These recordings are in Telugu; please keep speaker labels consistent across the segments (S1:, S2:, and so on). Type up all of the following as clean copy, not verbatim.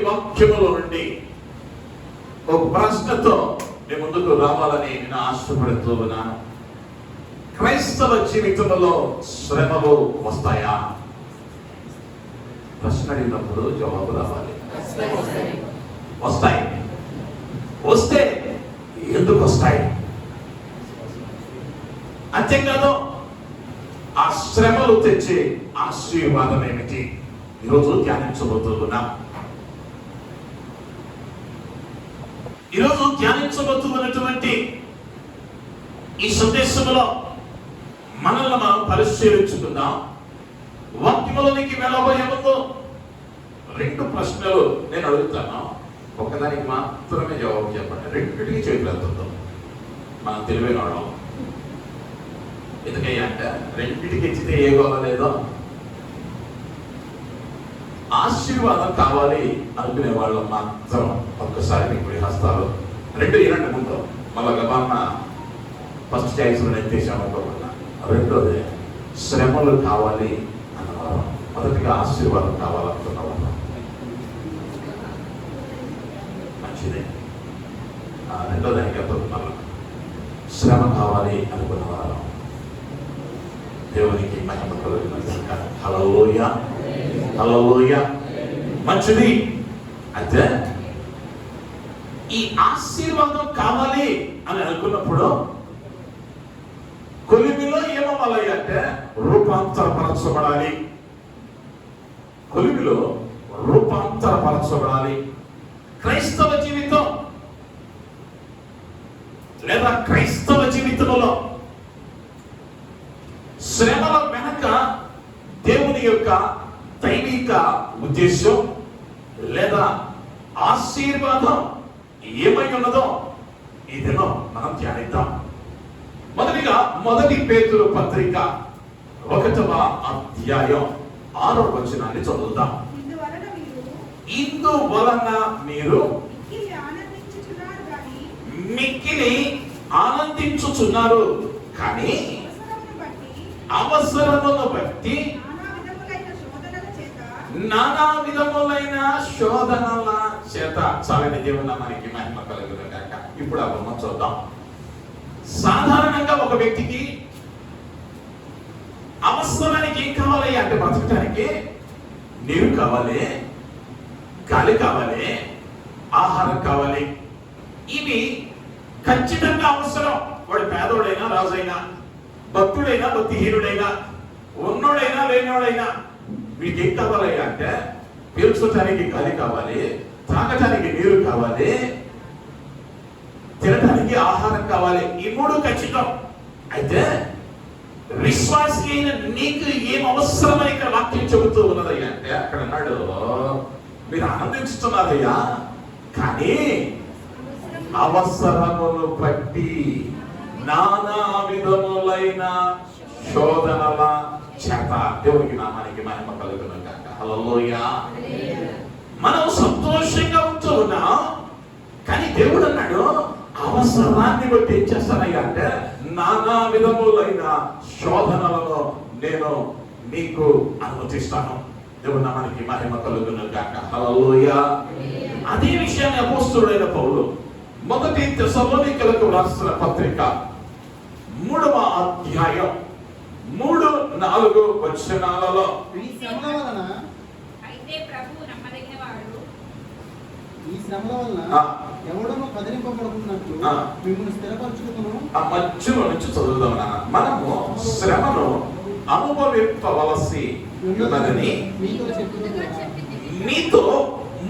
S1: వాక్యములో నుండి ఒక ప్రశ్నతో మీ ముందుకు రావాలని నేను ఆశపడుతూ ఉన్నాను. క్రైస్తవ జీవితంలో శ్రమలు వస్తాయా? ప్రశ్న అడిగినప్పుడు జవాబు రావాలి. వస్తాయి. వస్తే ఎందుకు వస్తాయి? అంతేకాదు ఆ శ్రమలు తెచ్చే ఆశీర్వాదం ఏమిటి? ఈరోజు ధ్యానించబోతున్నాం. ఈరోజు ధ్యానించబోతున్నటువంటి ఈ సందేశంలో మనల్ని మనం పరిశీలించుకుందాం. వాక్యములోనికి వెళ్ళబోయే ముందు 2 ప్రశ్నలు నేను అడుగుతాను. ఒకదానికి మాత్రమే జవాబు చెప్పండి. 2టికి చేతులు ఎత్తుతాం. మనం తెలివైన వాళ్ళం. ఎందుకయ్యా అంటే 2టికి ఎత్తితే ఏ గోల లేదో. ఆశీర్వాదం కావాలి అనుకునే వాళ్ళు మాత్రం ఒక్కసారి మీకు హస్తాలు 2 ఇలాంటి ముందు మళ్ళా గబాన్న ఫస్ట్ చాయిస్ ఎత్తేసాము అనుకోకుండా. 2వది శ్రమలు కావాలి అన్నవారు. మొదటిగా ఆశీర్వాదం కావాలనుకున్నవారు. మంచిదే. 2వదానికి ఎత్తుతున్నారు. శ్రమ కావాలి అనుకున్నవారు. దేవునికి మహిమ కలుగును. హల్లెలూయా, హల్లెలూయా. మంచిది. అయితే ఈ ఆశీర్వాదం కావాలి అని అనుకున్నప్పుడు కొలిమిలో ఏమవ్వాలి అంటే రూపాంతరపరచబడాలి. కొలిమిలో రూపాంతరపరచబడాలి. క్రైస్తవ జీవితం లేదా క్రైస్తవ జీవితంలో శ్రమల వెనక దేవుని యొక్క దైవిక ఉద్దేశం లేదా ఆశీర్వాదం ఏమై ఉన్నదో ఈ దినం మనం ధ్యానిద్దాం. మొదటిగా 1 పేతురు పత్రిక 1వ అధ్యాయం 6వ వచనాన్ని చదువుదాం. ఇందువలన మీరు మిక్కిలి ఆనందించుచున్నారు కానీ అవసరమును బట్టి నానా విధములైన శోధనల చేత. చాలని దేవుని మనకి మహిమ కలుగును గాక. ఇప్పుడు ఆ బొమ్మ చూద్దాం. సాధారణంగా ఒక వ్యక్తికి అవసరానికి ఏం కావాలి అంటే బతకడానికి నీరు కావాలి, గాలి కావాలి, ఆహారం కావాలి. ఇవి ఖచ్చితంగా అవసరం. వాడు పేదోడైనా రాజైనా, భక్తుడైనా భక్తిహీనుడైనా, ఉన్నోడైనా లేనోడైనా వీడికి ఏం కావాలి అంటే పీల్చడానికి గాలి కావాలి, తాగటానికి నీరు కావాలి, తినడానికి ఆహారం కావాలి. ఈ 3 ఖచ్చితం. అయితే విశ్వాసి అయిన నీకు ఏం అవసరమని ఇక్కడ వాక్యం చెబుతూ ఉన్నదయ్యా అంటే అక్కడ అన్నాడు, మీరు ఆనందించుతున్నారయ్యా కానీ అవసరమును బట్టి నానా విధములైన శోధనల చేత. దేవునికి నామానికి మహిమ కలుగును గాక. హల్లెలూయా. మనం సంతోషంగా ఉంటూ ఉన్నాం కానీ దేవుడు అన్నాడు అవసరాన్ని బట్టి ఏం చేస్తానయ్యా అంటే నానా విధములైన శోధనలను నేను నీకు అనుమతిస్తాను. దేవుని నామానికి మహిమ కలుగును గాక. హల్లెలూయా. అదే విషయాన్ని అపోస్తలుడైన పౌలు 1 తెస్సలోనికలకు రాసిన పత్రిక 3వ అధ్యాయం 3-4 వచనాలలో
S2: ఈ శ్రమల వలన ఎవడను కదిలింపబడుతున్నట్లు మిమ్మల్ని స్థిరపరచుకును.
S1: ఆ మధ్యలో నుంచి చదువుదాం. మనము శ్రమను అనుభవింపవలసి ఉన్నదని మీతో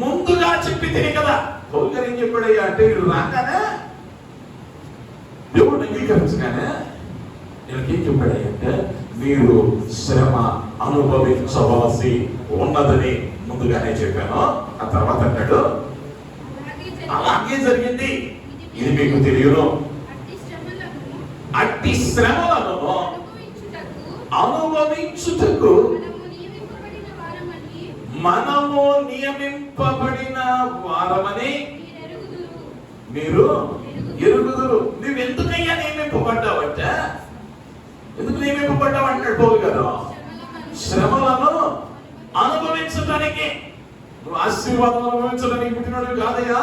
S1: ముందుగా చెప్పి తిని కదా. పౌలు గారు ఏం చెప్పాడయ్యా అంటే వీడు రాగానే దేవుడు అంగీకరించగానే వీళ్ళకి ఏం చెప్పాడయ్యా అంటే మీరు శ్రమ అనుభవించవలసి ఉన్నదని ముందుగానే చెప్పాను. ఆ తర్వాత అంటాడు అలాగే జరిగింది, ఇది మీకు తెలియను. అట్టి శ్రమలను అనుభవించుటకు మనము నియమింపబడిన వారమని మీరు ఎరుగుదురు. నువ్వు ఎందుకయ్యా నియమింపబడ్డావంటే ఎందుకు నియమింపబడ్డావు అంటాడు పౌలు గారు. శ్రమలను అనుభవించడానికి. నువ్వు ఆశీర్వాదం అనుభవించడానికి పుట్టినాడు కాదయ్యా.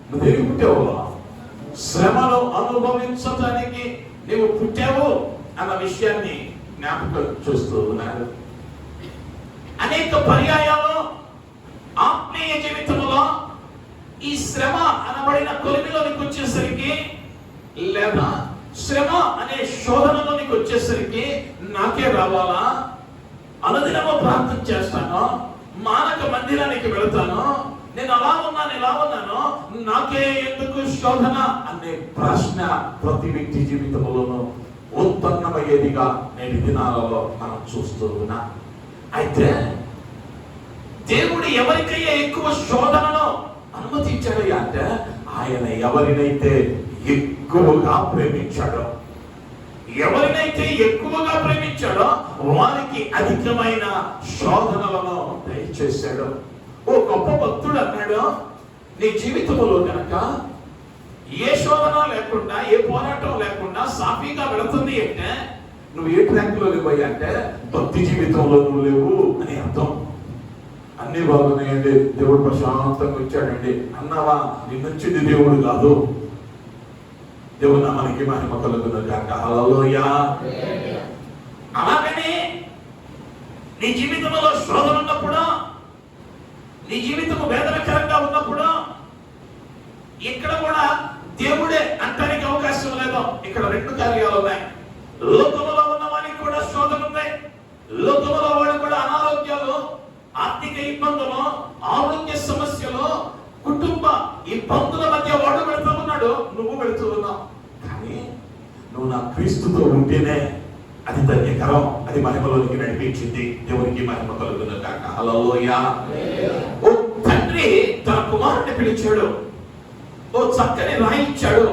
S1: నువ్వు దేనికి పుట్టావు? శ్రమను అనుభవించడానికి నువ్వు పుట్టావు అన్న విషయాన్ని జ్ఞాపకం చూస్తూ ఉన్నాడు. అనేక పర్యాయాలు ఆత్మీయ జీవితంలో ఈ శ్రమ అనబడిన కొలిమిలోనికి వచ్చేసరికి, లేదా శ్రమ అనే శోధనలోనికి వచ్చేసరికి నాకే రావాలా, అనుదినము ప్రార్థన చేస్తాను, మానక మందిరానికి వెళతాను, నేను అలా ఉన్నాను ఇలా ఉన్నాను, నాకే ఎందుకు శోధన అనే ప్రశ్న ప్రతి వ్యక్తి జీవితంలోనూ ఉత్పన్నమయ్యేదిగా నేటి దినాలలో మనం చూస్తూ ఉన్నా. అయితే దేవుడు ఎవరికైనా ఎక్కువ శోధనను అనుమతించాడయ్యా అంటే ఆయన ఎవరినైతే ఎక్కువగా ప్రేమించాడో, ఎవరినైతే ఎక్కువగా ప్రేమించాడో వారికి అధికమైన శోధనలను దయచేశాడు. ఓ గొప్ప భక్తుడు అన్నాడు, నీ జీవితంలో కనుక ఏ శోధన లేకుండా ఏ పోరాటం లేకుండా సాఫీగా వెళుతుంది అంటే నువ్వు ఏ ట్రాక్ లో లేవు అంటే భక్తి జీవితంలో నువ్వు లేవు అని అర్థం. అన్ని బాగున్నాయండి, దేవుడు ప్రశాంతంగా వచ్చాడండి అన్నావా, నిన్నొచ్చింది దేవుడు కాదు. దేవుడు నామానికి మహిమ కలుగును గాక. హల్లెలూయా. అలాగనే నీ జీవితంలో శోధన ఉన్నప్పుడు, నీ జీవితము వేదనకరంగా ఉన్నప్పుడు ఇక్కడ కూడా దేవుడే అంటానికి అవకాశం లేదు. ఇక్కడ రెండు కార్యాలు ఉన్నాయి. లోకములో ఉన్న వారికి కూడా శోధన ఉంది. లోకములో వాడు కూడా అనారోగ్యాలు, ఆర్థిక ఇబ్బందులు, ఆరోగ్య సమస్యలు, కుటుంబ ఇబ్బందుల మధ్య వాడు పెడుతూ ఉన్నాడు, నువ్వు పెడుతూ ఉన్నావు. కానీ నువ్వు నా క్రీస్తుతో ఉంటేనే అది ధన్యకరం, అది మహిమలోనికి నడిపించింది. దేవునికి మహిమ కలుగును గాక. హల్లెలూయా. ఓ తండ్రి తన కుమారుడిని పిలిచాడు, ఓ చక్కని రాయి ఇచ్చాడు.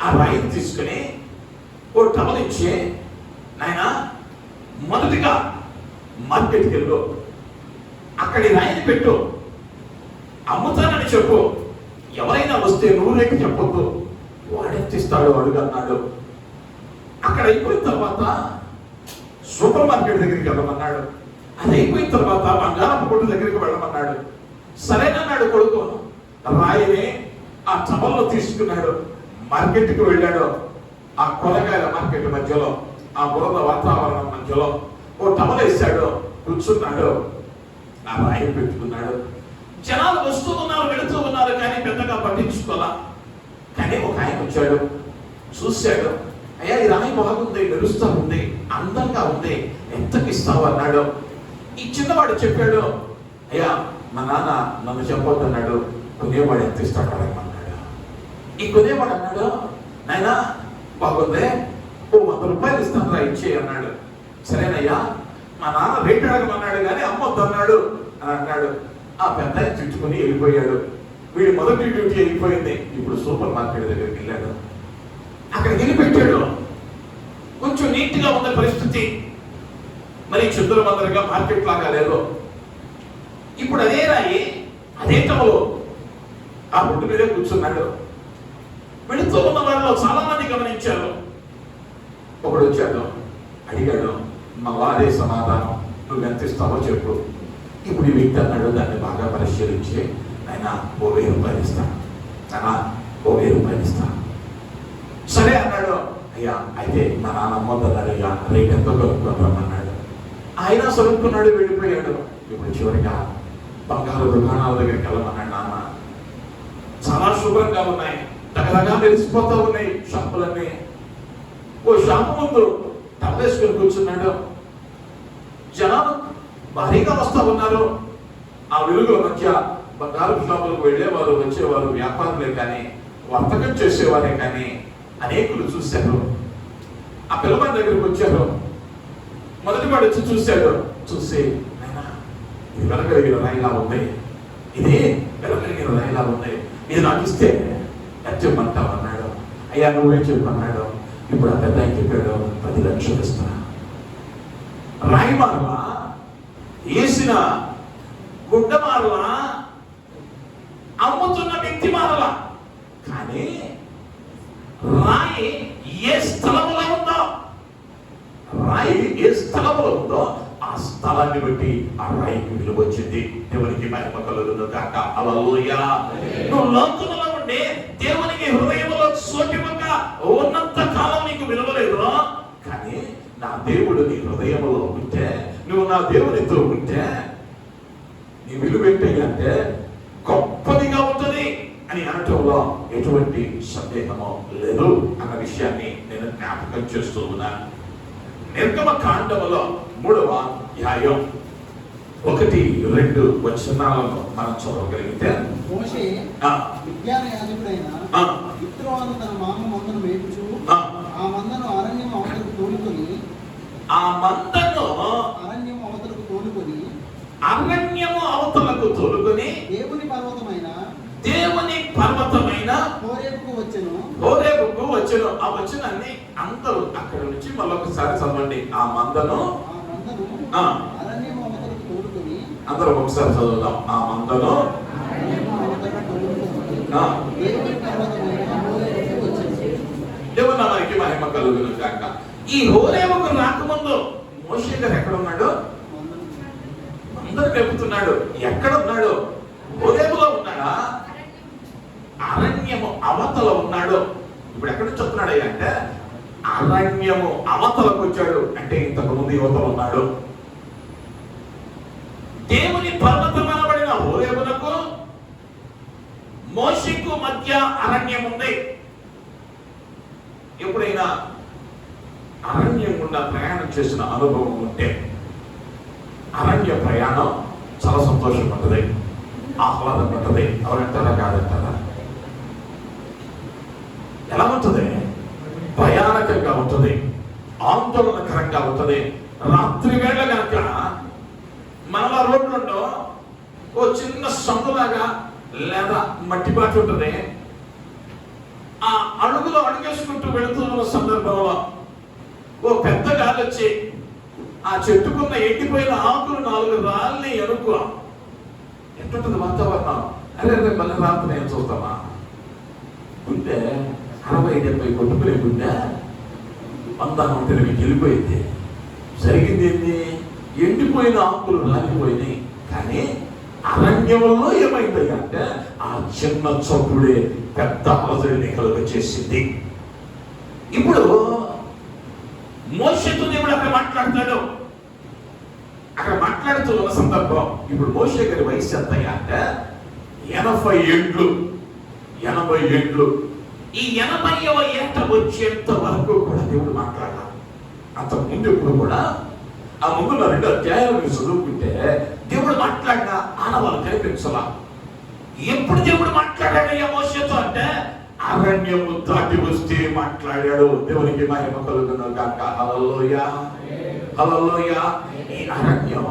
S1: ఆ రాయిని తీసుకుని ఓ టవల్ ఇచ్చి, నాయన మొదటిగా మార్కెట్కి వెళ్ళు, అక్కడి రాయిని పెట్టు, అమ్ముతానని చెప్పు, ఎవరైనా వస్తే నువ్వు రేపు చెప్పొద్దు, వాడెత్తిస్తాడు అడుగు అన్నాడు. అక్కడ అయిపోయిన తర్వాత సూపర్ మార్కెట్ దగ్గరికి వెళ్ళమన్నాడు. అది అయిపోయిన తర్వాత బంగారపు కొట్టు దగ్గరికి వెళ్ళమన్నాడు. సరేనన్నాడు కొడుకు. రాయిని ఆ టవల్లో తీసుకున్నాడు, మార్కెట్కి వెళ్ళాడు. ఆ కూరగాయల మార్కెట్ మధ్యలో, ఆ బురద వాతావరణం మధ్యలో ఓ టవల్ వేసాడు, కూర్చున్నాడు, ఆ రాయి పెట్టుకున్నాడు. జనాలు వస్తూ ఉన్నారు, వెళుతూ ఉన్నారు, కానీ పెద్దగా పట్టించుకోవాలా. కానీ ఒక ఆయన వచ్చాడు, చూశాడు, అయ్యా ఈ రాయి బాగుంది, మెరుస్తూ ఉంది, అందంగా ఉంది, ఎంతకి ఇస్తావు అన్నాడు. ఈ చిన్నవాడు చెప్పాడు, అయ్యా మా నాన్న నన్ను చెప్పొద్దు అన్నాడు, కొనేవాడు ఎంత ఇస్తాడు అన్నాడు. ఈ కొనేవాడు అన్నాడు, నాయనా బాగుంది, ఓ 100 రూపాయలు ఇస్తాను రా, ఇచ్చే అన్నాడు. సరేనయ్యా, మా నాన్న రేట్ అడగమన్నాడు కానీ అమ్మొద్దు అన్నాడు అని అన్నాడు. ఆ పెద్ద చుట్టుకుని వెళ్ళిపోయాడు. వీడి మొదటి డ్యూటీ అయిపోయింది. ఇప్పుడు సూపర్ మార్కెట్ దగ్గరికి వెళ్ళాడు. అక్కడ నిలబెట్టాడు. కొంచెం నీట్ గా ఉన్న పరిస్థితి, మరి చుద్దరు మందరగా మార్కెట్ లాగా లేదు. ఇప్పుడు అదే రాయి అదే టవలు ఆ రోడ్డు మీదే కూర్చున్నాడు. వెళుతూ ఉన్న వాళ్ళలో చాలా మంది గమనించారు. ఒకడు వచ్చాడు, అడిగాడు, మా వారే సమాధానం, నువ్వు ఎంత ఇస్తావో చెప్పు. ఇప్పుడు ఈ వ్యక్తి అన్నాడు, దాన్ని బాగా పరిశీలించి, ఆయన 1000 రూపాయలు ఇస్తాను, అన్నా 1000 రూపాయలు ఇస్తాను. సరే అన్నాడు. అయ్యా అయితే మా నాన్న అమ్మొద్దు అన్నాడు, అయ్యా రేట్ ఎంతో కలుపుకుంటామన్నాడు. ఆయన సరుకున్నాడు, వెళ్ళిపోయాడు. ఇప్పుడు చివరిగా బంగారు దుకాణాల దగ్గరికి వెళ్ళమన్నాడు. నాన్న చాలా శుభ్రంగా ఉన్నాయి, దగ్గరగా మెరిసిపోతూ ఉన్నాయి షాపులన్నీ. ఓ షాపు ముందు టవలేసుకొని కూర్చున్నాడు. జనాలు భారీగా వస్తూ ఉన్నారు. ఆ వెలుగుల మధ్య బంగారు షాపులకు వెళ్ళేవారు, వచ్చేవారు, వ్యాపారులే కానీ వర్తకం చేసేవారే కానీ అనేకులు చూశారు. ఆ పిల్లవాడి దగ్గరికి వచ్చారు. మొదటి వాడు వచ్చి చూశాడు. చూసి, అయినా ఇది వెలగలిగిన రాయిలా ఉంది, ఇది వెలగలిగిన రాయిలా ఉంది, ఇది నాకు ఇస్తే ఎంత చెప్పమంటావు అన్నాడు. అయ్యా నువ్వే చెప్పన్నాడు. ఇప్పుడు ఆ పెద్ద ఆయన చెప్పాడు, 10 లక్షలు ఇస్తా. రాయి మారలా, వేసిన గుడ్డ మారలా, అమ్ముతున్న వ్యక్తి మారలా, కానీ రాయి ఏ స్థలంలో ఉందో, రాయి ఏ స్థలంలో ఉందో ఆ స్థలం స్థలాన్ని బట్టి ఆ రాయికి విలువ వచ్చింది. దేవునికి మహిమ కలుగును గాక. హల్లెలూయా. నువ్వు లోకంలో ఉండి దేవునికి హృదయంలో సోటివక ఉన్నంత కాలం నీకు విలువ లేదు. కానీ నా దేవుడు నీ హృదయంలో ఉంటే, నువ్వు నా దేవునితో ఉంటే నీ విలువ ఏంటంటే గొప్పదిగా ఉంటుంది అని అనటంలో ఎటువంటి సందేహము లేదు అన్న విషయాన్ని నేను జ్ఞాపకం చేస్తూ ఉన్నాను. నిర్గమ కాండములో 3వ అధ్యాయం 1-2 వచనాలను మనం చదవగలిగితే,
S2: మోషే విజ్ఞాన యాజకుడైన యిత్రో అను తన మామ మందను మేపుచు ఆ మందను అరణ్యం అవతలకు తోలుకొని
S1: అరణ్యము అవతలకు తోలుకొని దేవుని పర్వతమైన హోరేబుకు వచ్చెను. ఆ వచనాన్ని అందరూ అక్కడ నుంచి మళ్ళొకసారి చదవండి. ఆ మందను అందరూ ఒకసారి చదువుదాం. ఆ మందను దేవుని నామానికి మహిమ కలుగును గాక. ఈ హోరేబుకు రాకముందు మోషే గారు ఎక్కడ ఉన్నాడు? అందరూ చెబుతున్నాడు. ఎక్కడ ఉన్నాడు? హోరేబులో ఉన్నాడా? అరణ్యము అవతల ఉన్నాడు. ఇప్పుడు ఎక్కడ నుంచి వస్తున్నాడు అంటే అరణ్యము అవతలకు వచ్చాడు. అంటే ఇంతకు ముందు యువతలు ఉన్నాడు. దేవుని పర్వతం అనబడిన హోరేబునకు మోషేకు మధ్య అరణ్యం ఉంది. ఎప్పుడైనా అరణ్యం గుండా ప్రయాణం చేసిన అనుభవం ఉంటే అరణ్య ప్రయాణం చాలా సంతోషం ఉంటుంది, ఆహ్లాదం ఉంటుంది. ఎవరంటారా? కాదంటారా? ఎలా ఉంటుంది? భయానకంగా ఉంటుంది, ఆందోళనకరంగా ఉంటుంది. రాత్రి వేళ కనుక మనలా రోడ్లలో ఓ చిన్న సందులాగా లేదా మట్టిపాటు ఉంటుంది. ఆ అడుగులో అడుగేసుకుంటూ వెళుతున్న సందర్భంలో ఓ పెద్ద గాలి వచ్చి ఆ చెట్టుకున్న ఎండిపోయిన ఆకులు 4 రాళ్ళని అనుకో, ఎట్టుంటుంది వాతావరణం? అరే మళ్ళీ రాత్రి నేను చూస్తామా? గుండె 60-70 కొట్టుకునే గుండె 100-120 వెళ్ళిపోయింది. జరిగింది ఏంటి? ఎండిపోయిన ఆకులు రాలిపోయినాయి. కానీ అరణ్యంలో ఏమైంది అంటే ఆ చిన్న చప్పుడే పెద్ద అలజడిని కలుగచేసింది. ఇప్పుడు మోషేతో దేవుడు అక్కడ మాట్లాడతాడు. అక్కడ మాట్లాడుతూ ఉన్న సందర్భం, ఇప్పుడు మోషే గారి వయసు ఎంత అంటే 80 ఏండ్లు. 80 ఏండ్లు. ఈ 80వ ఏట వచ్చేంత వరకు కూడా దేవుడు మాట్లాడాలి. అంత ముందు ఎప్పుడు కూడా ఆ ముందు 2 అధ్యాయాలు మీరు చదువుకుంటే దేవుడు మాట్లాడిన ఆనవాళ్ళు కనిపించాల. ఎప్పుడు దేవుడు మాట్లాడాడు మోషేతో అంటే అరణ్యము దాటి వస్తే మాట్లాడాడు. దేవునికి మహిమ కలుగును గాక. హల్లెలూయా, హల్లెలూయా. ఈ అరణ్యం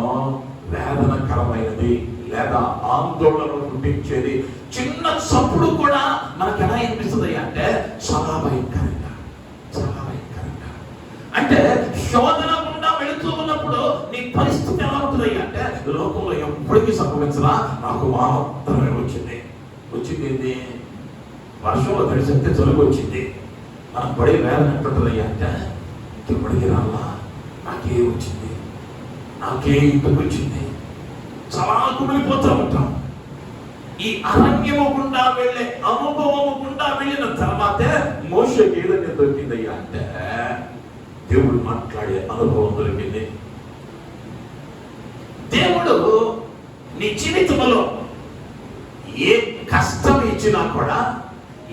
S1: వేదనకరమైనది లేదా ఆందోళన పుట్టించేది. చిన్న చప్పుడు కూడా మనకు ఎలా అనిపిస్తుంది అంటే చాలా భయంకరంగా, చాలా భయంకరంగా. అంటే శోధన గుండా వెళుతూ ఉన్నప్పుడు నీ పరిస్థితి ఎలా ఉంటుంది అంటే లోకంలో ఎప్పటికీ సంభవించరా నాకు మాత్రమే వచ్చింది. ఏంటి? వర్షంలో తడిసితే జలుబు వచ్చింది. మనం పడే వేదన ఎట్టుంటుంది అంటే ఎప్పటికీ రాలా, నాకే వచ్చింది, నాకే ఇంటికి వచ్చింది, చాలా కుమిలిపోతూ ఉంటాం. ఈ అరణ్యము గుండా వెళ్ళే అనుభవము గుండా వెళ్ళిన తర్వాతే మోషేకి ఏదైనా దొరికిందయ్యా అంటే దేవుడు మాట్లాడే అనుభవం దొరికింది. దేవుడు నీ జీవితంలో ఏ కష్టం ఇచ్చినా కూడా,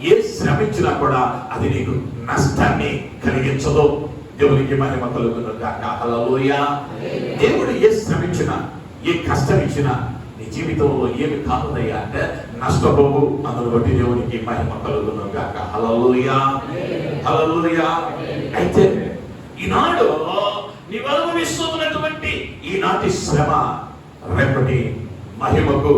S1: ఏ శ్రమ ఇచ్చినా కూడా అది నీకు నష్టాన్ని కలిగించదు. దేవునికి మహిమ కలుగును గాక. హల్లెలూయా. దేవుడు ఏ శ్రమ ఇచ్చినా, ఏ కష్టం ఇచ్చినా నీ జీవితంలో ఏమి కాదయ్యా అంటే నష్టపోవు. అందును బట్టి దేవునికి మహిమ కలుగును గాక. హల్లెలూయా, హల్లెలూయా. అయితే ఈనాడు నీవు అనుభవిస్తున్నటువంటి ఈనాటి శ్రమ రేపటి మహిమకు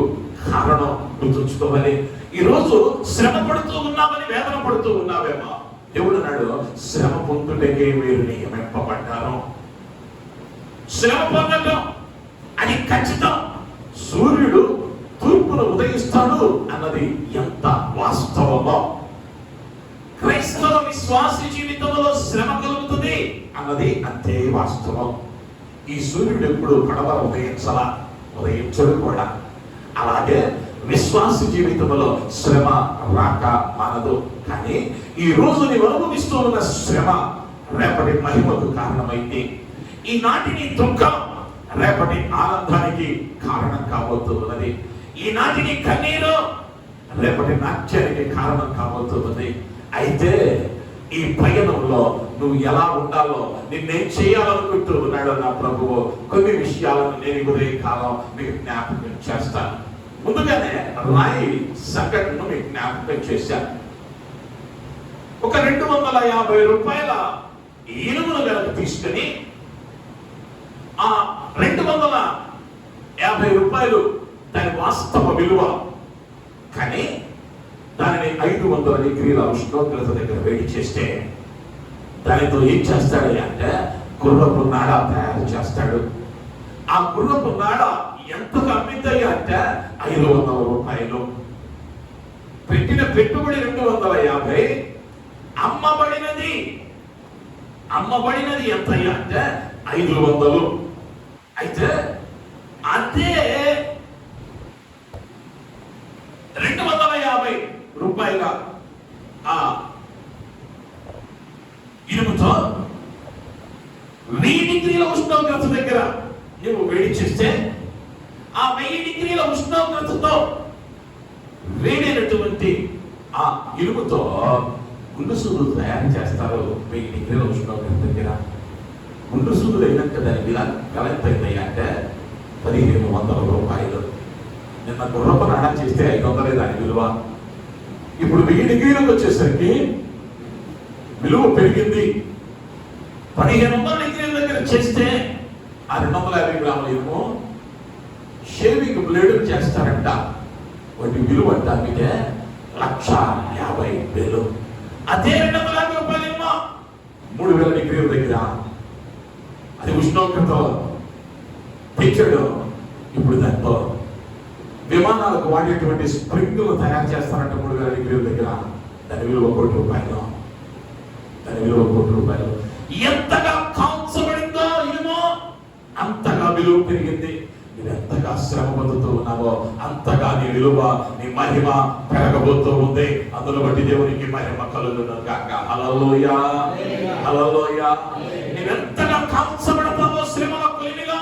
S1: కారణం గుర్తుంచుకోవాలి. ఈరోజు శ్రమ పడుతూ ఉన్నామని వేదన పడుతూ ఉన్నావేమో. దేవుడు అన్నాడు, శ్రమ పొందుటకే మీరు నియమింపబడ్డారు. శ్రమ పొందటం అది ఖచ్చితం. సూర్యుడు తూర్పును ఉదయిస్తాడు అన్నది ఎంత వాస్తవమో, క్రైస్తవ విశ్వాస జీవితంలో శ్రమ కలుగుతుంది అన్నది అంతే వాస్తవం. ఈ సూర్యుడు ఎప్పుడు పడవ ఉదయించడు కూడా. అలాగే విశ్వాస జీవితంలో శ్రమ రాక మానదు. కానీ ఈ రోజు నీవు అనుభవిస్తూ ఉన్న శ్రమ రేపటి మహిమకు కారణమైంది. ఈనాటి నీ దుఃఖం రేపటి ఆనందానికి కారణం కాబోతూ ఉన్నది. ఈనాటి నీ కన్నీరు రేపటి నాట్యానికి కారణం కాబోతూ ఉంది. అయితే ఈ పయనంలో నువ్వు ఎలా ఉండాలో, నిన్నేం చేయాలనుకుంటూ ఉన్నాడో నా ప్రభువు కొన్ని విషయాలను నేను ఉదయ కాలం మీకు జ్ఞాపకం చేస్తాను. ముందుగానే రాయి సంఘటనను మీకు జ్ఞాపకం చేశాను. ఒక 250 రూపాయల ఇనుమును గనక తీసుకుని ఆ 250 రూపాయలు దాని వాస్తవ విలువ. కానీ దానిని 500 డిగ్రీల ఉష్ణోగ్రత దగ్గర వేడి చేస్తే దానితో ఏం చేస్తాడు అంటే గుర్రపు నాడ తయారు చేస్తాడు. ఆ గుర్రపు నాడ ఎంతకు అమ్మిందయ్యా అంటే 500 రూపాయలు. పెట్టిన పెట్టుబడి 250, అమ్మబడినది ఎంతయ్యా అంటే 500. అయితే అదే 250 రూపాయల ఆ ఇనుముతో 1000 డిగ్రీల ఉష్ణోగ్రత దగ్గర నువ్వు వేడి చేస్తే ఆ 1000 డిగ్రీల ఉష్ణోగ్రతతో వేడైనటువంటి ఆ ఇనుముతో గుండు సూదులు తయారు చేస్తారు. 1000 డిగ్రీల ఉష్ణోగ్రత దగ్గర గుండు సూదులు అయినాక దాని విలా కలెక్ట్ అయింది అంటే 1500 రూపాయలు. నిన్న గుర్రపు నాడ చేస్తే 500 దాని విలువ. ఇప్పుడు 1000 డిగ్రీలకు వచ్చేసరికి విలువ పెరిగింది. 1500 డిగ్రీల దగ్గర చేస్తే ఆ 250 గ్రాములు ఏమో షేవింగ్ బ్లేడ్ చేస్తారంట. వాటి విలువ అంటే అందుకే 1,50,000. అదే 250 రూపాయలు ఏమో 3000 డిగ్రీల దగ్గర అది ఉష్ణోగ్రత తెచ్చాడు. ఇప్పుడు దాంతో విమానాలకు వాడేటువంటి స్ప్రింగ్లు తయారు చేస్తారంట 3000 డిగ్రీల దగ్గర. దాని విలువ 1 కోటి రూపాయలు. ఎంతగా కాల్చబడిందో ఇనుమో అంతగా విలువ పెరిగింది. నువ్వు ఎంతగా శ్రమ పొందుతూ ఉన్నావో అంతగా నీ విలువ, నీ మహిమ పెరగబోతూ ఉంది. అందులో బట్టి దేవునికి మహిమ కలుగును గాక. హల్లెలూయా, హల్లెలూయా. నువ్వెంతగా కాల్చబడతావో శ్రమల కొలిమిలో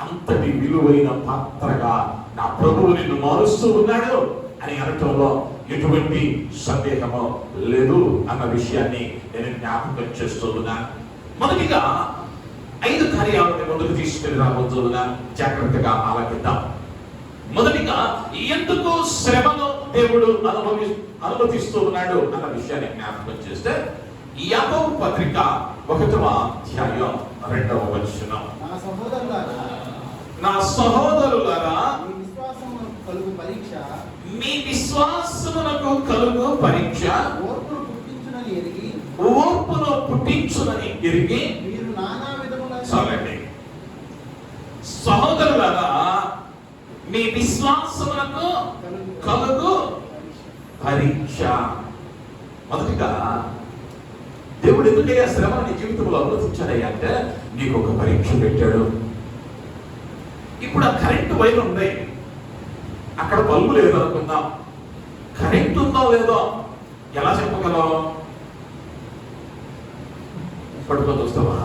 S1: అంతటి విలువైన పాత్రగా నా ప్రభువు నిన్ను మారుస్తూ ఉన్నాడు అని అనటంలో ఎటువంటి సందేహము లేదు అన్న విషయాన్ని నేను జ్ఞాపకం చేస్తూ ఉన్నాను. మొదటిగా 5 కార్యాలను ముందుకు తీసుకెళ్లి రాబోతున్నా, జాగ్రత్తగా ఆలకిద్దాం. మొదటిగా ఎందుకు శ్రమను దేవుడు అనుమతిస్తూ ఉన్నాడు అన్న విషయాన్ని జ్ఞాపకం చేస్తే యాకోబు పత్రిక 1వ అధ్యాయం 2వ వచనం. నా సహోదరులారా మీ విశ్వాసమునకు కలుగు పరీక్ష ఓర్పును పుట్టించునని ఎరిగి చాలండి. సహోదరులారా మీ విశ్వాసమునకు కలుగు పరీక్ష. మొదటిగా దేవుడు ఎందుకయ్యా శ్రమ నీ జీవితంలో అనుమతించాడయ్యా అంటే నీకు ఒక పరీక్ష పెట్టాడు. ఇప్పుడు ఆ కరెంటు వైర్ ఉంది, అక్కడ బల్బు లేదు అనుకుందాం. కరెంట్ ఉందో లేదో ఎలా చెప్పగలం? పట్టుకొని చూస్తావా?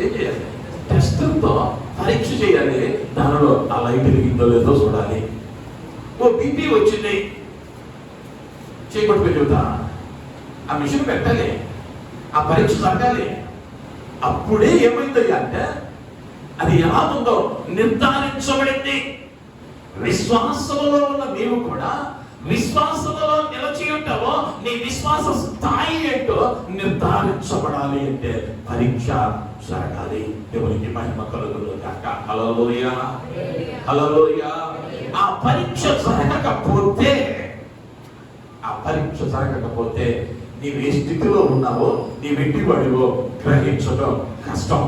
S1: ఏం చేయాలి? టెస్టర్తో పరీక్ష చేయాలి. దానిలో ఆ లైట్ వెలిగిందో లేదో చూడాలి. ఓ బీపీ వచ్చింది, చేయబట్టుకుని చెబుతా ఆ మిషన్ పెట్టాలి, ఆ పరీక్ష జరగాలి. అప్పుడే ఏమైందయ్యా అంటే అది ఎలా ఉందో నిర్ధారించబడింది. విశ్వాసములో ఉన్న నీవు కూడా విశ్వాసములో నిలిచి ఉంటావో నీ విశ్వాస స్థాయి ఏంటో నిర్ధారించబడాలి అంటే పరీక్ష జరగాలి. దేవునికి మహిమ కలుగును గాక. హల్లెలూయా, హల్లెలూయా. ఆ పరీక్ష జరగకపోతే నీవు ఏ స్థితిలో ఉన్నావో నీ వెంటివాడివో గ్రహించడం కష్టం.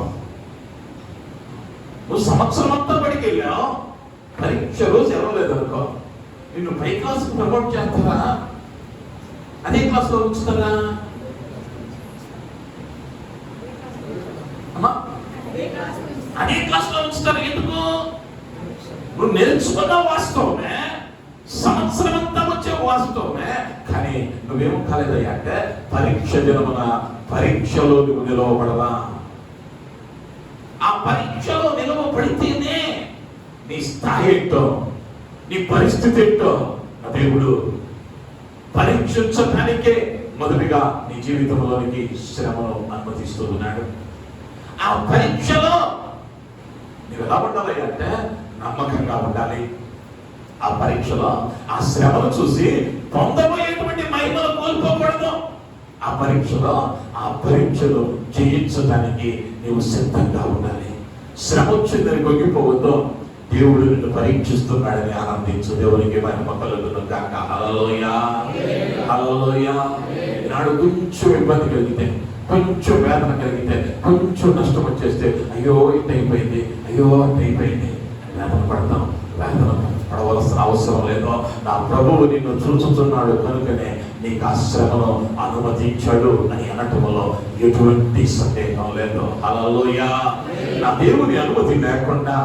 S1: నువ్వు సంవత్సరం అంతా బడికి వెళ్ళావు, పరీక్ష రోజు ఎవరలేదనుకో, నిన్ను పై క్లాస్కి ప్రమోట్ చేస్తారా? అదే క్లాస్లో ఉంచుతారా? అదే క్లాసులో ఉంచుతారు. ఎందుకు? నువ్వు నేర్చుకున్న వాస్తవమే, సంవత్సరం అంతా వచ్చే వాస్తవమే, కానీ నువ్వేమో కాలేదయ్యా అంటే పరీక్ష దినమున పరీక్షలో నువ్వు నిలవబడలా. ఆ పరీక్షలో నిలవబడితేనే నీ స్థాయి ఏంటో, నీ పరిస్థితి ఏంటో ఆ దేవుడు పరీక్షించడానికే మొదటిగా నీ జీవితంలోనికి శ్రమను అనుమతిస్తూ ఉన్నాడు. ఆ పరీక్షలో నువ్వు ఎలా ఉండాలి అంటే నమ్మకంగా ఉండాలి. ఆ పరీక్షలో ఆ శ్రమను చూసి పొందబోయేటువంటి మహిమను కోల్పోకూడదు. ఆ పరీక్షలో జయించడానికి నీవు సిద్ధంగా ఉండాలి. శ్రమ వచ్చిందని కొగ్గిపోవద్దు. దేవుడు నిన్ను పరీక్షిస్తున్నాడని ఆనందించు. దేవునికి మహిమ కలుగును గాక. హల్లెలూయా, హల్లెలూయా. ఈనాడు కొంచెం ఇబ్బంది కలిగితే, కొంచెం వేదన కలిగితే, కొంచెం నష్టం వచ్చేస్తే అయ్యో ఇట్ అయిపోయింది, అయ్యో అట్ అయిపోయింది వేదన పడతాం. వేదన పడవలసిన అవసరం లేదు. నా ప్రభువు నిన్ను చూచుతున్నాడు కనుకనే నీకు ఆ శ్రమను అనుమతించాడు అని అనటంలో ఎటువంటి సందేహం లేదు. హల్లెలూయా. నా దేవుని అనుమతి లేకుండా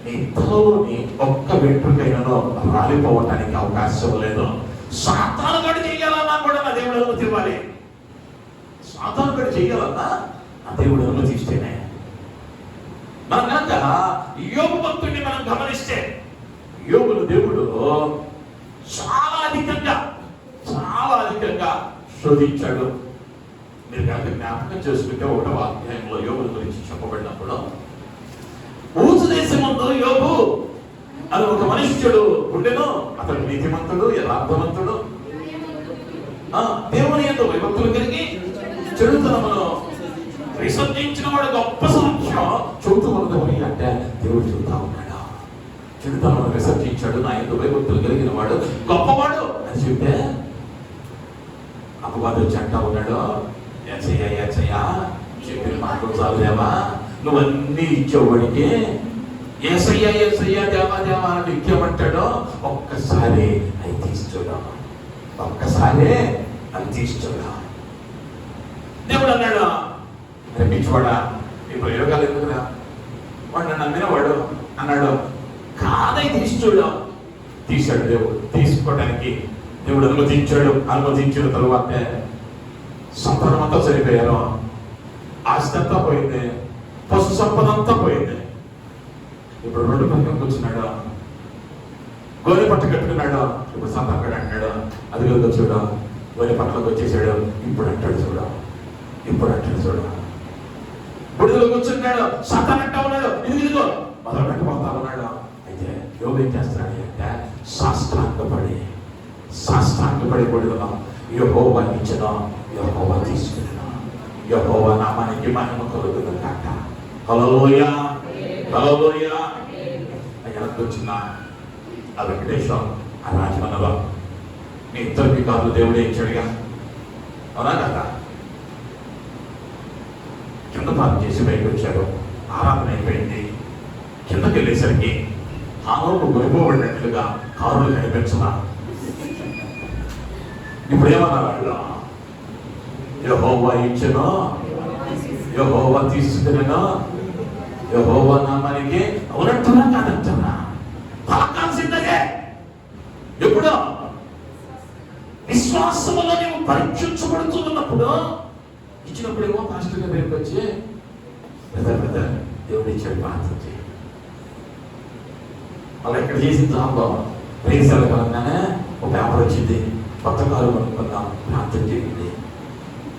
S1: నీ తలలోని ఒక్క వెంట్రుకైనను రాలిపోవటానికి అవకాశం లేదు. సాతాను గడి చేయాలన్నా కూడా నా దేవుడు అనుమతి ఇవ్వాలి. సాతాను గడి చేయాలన్నా నా దేవుడు అనుమతి ఇస్తేనే. మనం కనుక యోబు భక్తుడిని మనం గమనిస్తే, యోబును దేవుడు చాలా అధికంగా శోధించాడు. మీరు కనుక జ్ఞాపకం చేసుకుంటే 1వ అధ్యాయంలో యోబుల గురించి చెప్పబడినప్పుడు, ఊజు దేశమందు యోబు అది ఒక మనుష్యుడు ఉండెను. అతడు నీతిమంతుడు, యథార్థవంతుడు, దేవుని యందు భయభక్తులు కలిగి చెడుతనమును విసర్జించిన వాడు. గొప్ప సాక్ష్యం చెబుతూ ఉన్నది అంటే దేవుడు చెబుతా ఉన్నాడు. చెడుతనమును విసర్జించాడు, నా యందు భయభక్తులు కలిగిన వాడు గొప్పవాడు అని చెప్తే అపవాది వచ్చి అంటా ఉన్నాడు, ఏసయ్యా చెప్పిన మాటలు చాలు దేవా, నువ్వన్నీ ఇచ్చేవాడికి ఏసయ్యా దేవా అని ఇచ్చేమంటాడో ఒక్కసారి అది తీసుకోడా, ఒక్కసారి అది తీసుకోడా. దేవుడు అన్నాడు, పిచ్చివాడా నీ ప్రయోగాలు ఎందుకురా, వాడు నన్ను నమ్మినవాడు అన్నాడు. కాదై తీసుకోడా. తీశాడు దేవుడు. తీసుకోవడానికి దేవుడు అనుమతించాడు. అనుమతించిన తరువాతే సంతానం అంతా చనిపోయారు, ఆస్తి అంతా పోయింది, పశు సంపద అంతా పోయింది. ఇప్పుడు 2 పక్కన కూర్చున్నాడు, గోనె పట్టు కట్టుకున్నాడు. ఇప్పుడు సంతాపడు అంటాడు, అది కదా చూడు గోనె పట్టలోకి వచ్చేసాడు. ఇప్పుడు అంటాడు చూడు, బుడిదలో కూర్చున్నాడు, సంతానం అంటా ఉన్నాడు, ఇదిగో మొదలు పెట్టబోతా ఉన్నాడు. అయితే యోగ ఏం చేస్తున్నాడు అంటే సాష్టాంగపడి బుడిదలో యెహోవా ఇచ్చిన, యెహోవా తీసుకున్న, యెహోవా నామానికి మహిమ కలుగును గాక. హల్లెలూయా, హల్లెలూయా. అయ్యానికి వచ్చిన ఆ వెంకటేశ్వర ఆ రాజమన్నలో మీ ఇద్దరికి కాదు దేవుడే ఇచ్చాడుగా, అవునా కదా? కింద పార్క్ చేసి బయటకు వచ్చాడు. ఆరాధన అయిపోయింది. కిందకి వెళ్ళేసరికి ఆరోగ్య గొప్పబడినట్లుగా కారులు కనిపించలా. ఇప్పుడు ఏమన్నారు వాళ్ళు? యెహోవా ఇచ్చెను, యెహోవా తీసుకునేను, యెహోవా నామానికి అవునంటారా కాదంటారా? పలకాల్సిందే. ఎప్పుడు విశ్వాసములో నీవు పరీక్షించబడుతూ ఉన్నప్పుడు, ఇచ్చినప్పుడు ఏమో పాస్టర్ గారి దగ్గరికి వచ్చి బ్రదర్ దేవుడు ఇచ్చాడు ప్రార్థన చేయి. అలా ఇక్కడ చేసిన జాబ్లో రేసాల కలగానే ఒక పేపర్ వచ్చింది, కొత్త కారు కొనుక్కుందాం ప్రార్థన చేయండి.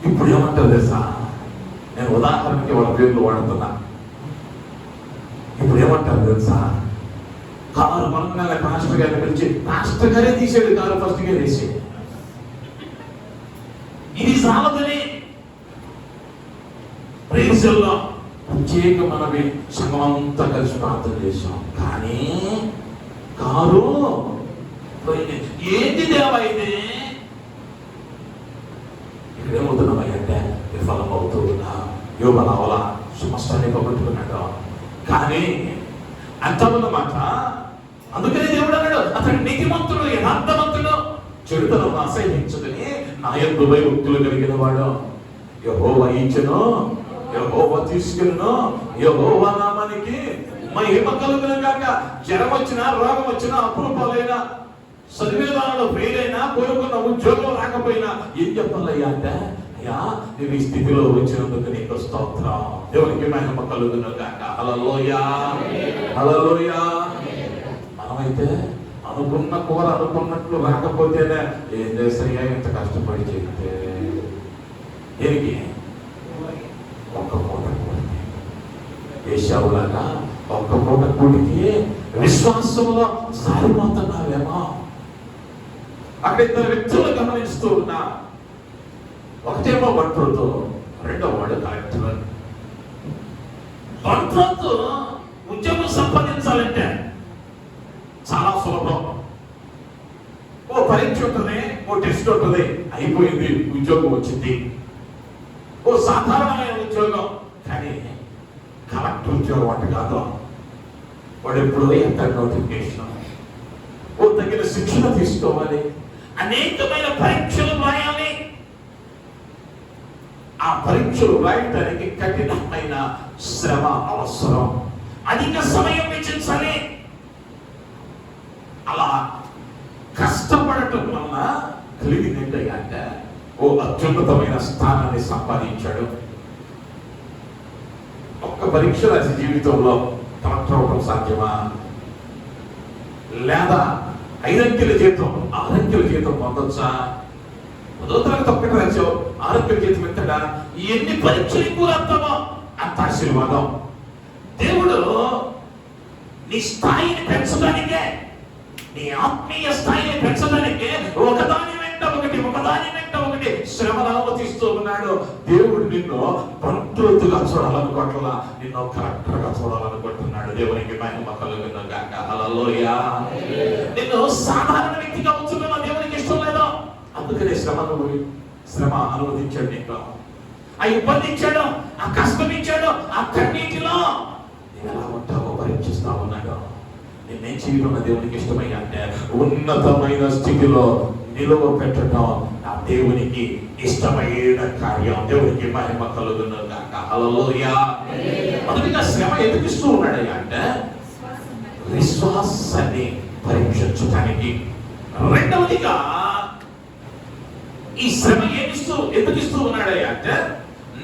S1: ఇప్పుడు ఏమంటారు తెలుసా? నేను ఉదాహరణకి వాళ్ళ పేర్లు వాడుతున్నా. ఇప్పుడు ఏమంటారు తెలుసా? కారు కొనుక్కునే పాస్టర్ గారిని పిలిచి, పాస్టర్ గారే తీసాడు కారు, ఫస్ట్ గా వేసి ఇది చాలదని ప్రేసల్లో ప్రత్యేక మనవి సంఘమంతా కలిసి ప్రార్థన చేశాం. కానీ కారు పోయింది. ఏంటి దేవా ఇది? ఇక్కడేమవుతున్నామంటే విఫలం అవుతూ ఉన్నా. యోబు అవలా సమస్తాన్ని పోగొట్టుకున్నాడు. కానీ అంత ఉన్నమాట. అందుకనే దేవుడు అన్నాడు, అతడు నీతిమంతుడు, యథార్థవంతుడు, చెడుతనం అసహించుకుని నా యందు భయభక్తులు కలిగిన వాడు. యెహోవా ఇచ్చెను, యెహోవా తీసుకెళ్ళును, యెహోవా నామానికి నామానికి మహిమ కలుగును గాక. జ్వరం వచ్చినా, రోగం వచ్చినా, అప్రూపాలైనా, చదివేదానంలో ఫెయిల్ అయినా, కోరుకున్న ఉద్యోగం రాకపోయినా ఏం చెప్పాలయ్యా అంటే, అయ్యా నువ్వు ఈ స్థితిలో వచ్చినందుకు నీకు స్తోత్రం, దేవునికి మహిమ కలుగును గాక. హల్లెలూయా, హల్లెలూయా. మనమైతే అనుకున్న కూర అనుకున్నట్లు రాకపోతేనే ఏం చేస్తాయా, ఎంత కష్టపడి చెప్తే దేనికి ఒక్క పూట కూడికి, ఏశావులాగా ఒక్క పూట కూడికి విశ్వాసంలో సారిపోతున్నావేమో. అక్కడ ఇద్దరు వ్యక్తులు గమనిస్తూ ఉన్నా. ఒకటేమో బంట్రోతు, రెండో వాడు కలెక్టర్. బంట్రోతు ఉద్యోగం సంపాదించాలంటే చాలా సులభం. ఓ పరీక్ష ఉంటుంది, ఓ టెస్ట్ ఉంటుంది, అయిపోయింది, ఉద్యోగం వచ్చింది. ఓ సాధారణమైన ఉద్యోగం. కానీ కలెక్టర్ ఉద్యోగం అంటే కాదు. వాడు ఎప్పుడో ఎంత నోటిఫికేషన్, ఓ తగిన శిక్షణ తీసుకోవాలి, అనేకమైన పరీక్షలు రాయాలి. ఆ పరీక్షలు రాయటానికి కఠినమైన శ్రమ అవసరం, అధిక సమయం వెచ్చించాలి. అలా కష్టపడటం వల్ల కలిగింది ఏంటంటే ఓ అత్యున్నతమైన స్థానాన్ని సంపాదించాడు. ఒక్క పరీక్ష రాసి జీవితంలో కలెక్టర్ అవడం సాధ్యమా? లేదా 5 అంకెల జీతం 6 అంకెల జీతం పొందొచ్చా? 10వ తరగతి ఒక్కటి రాసావు, 6 అంకెల జీతం ఎంతడా? ఎన్ని పరీక్షలు ఎక్కువ రాస్తామో అంత ఆశీర్వాదం. దేవుడు నీ స్థాయిని పెంచడానికే, నీ ఆత్మీయ స్థాయిని పెంచడానికే ఒకదాని వెంట ఒకటి శ్రమను అనుమతిస్తూ ఉన్నాడు. దేవుడు నిన్ను బంట్రోతుగా చూడాలనుకోవట్లా, నిన్ను కలెక్టర్గా చూడాలనుకుంటున్నాడు. దేవునికి మహిమ కలుగును గాక. హల్లెలూయా. నిన్ను సాధారణ వ్యక్తిగా ఉంచుతున్న దేవునికి ఇష్టం లేదు. అందుకనే శ్రమ అనుమతించాడు. నీకు ఆ ఇబ్బంది ఇచ్చాడు, ఆ కష్టం ఇచ్చాడు, ఆ కన్నీటిలో నేను ఎలా ఉంటావో పరీక్షిస్తా ఉన్నాడు. నిన్నేం చేయడం దేవునికి ఇష్టమయ్యా అంటే ఉన్నతమైన స్థితిలో నిలువ పెట్టడం ఆ దేవునికి ఇష్టమైన కార్యం. దేవునికి మహిమ కలుగును గాక. హల్లెలూయా. మొదటిగా శ్రమ ఎందుకు ఇస్తూ ఉన్నాడయ్యా అంటే విశ్వాసాన్ని పరీక్షించడానికి. రెండవదిగా ఈ శ్రమ ఎందుకు ఇస్తూ ఉన్నాడయ్యా అంటే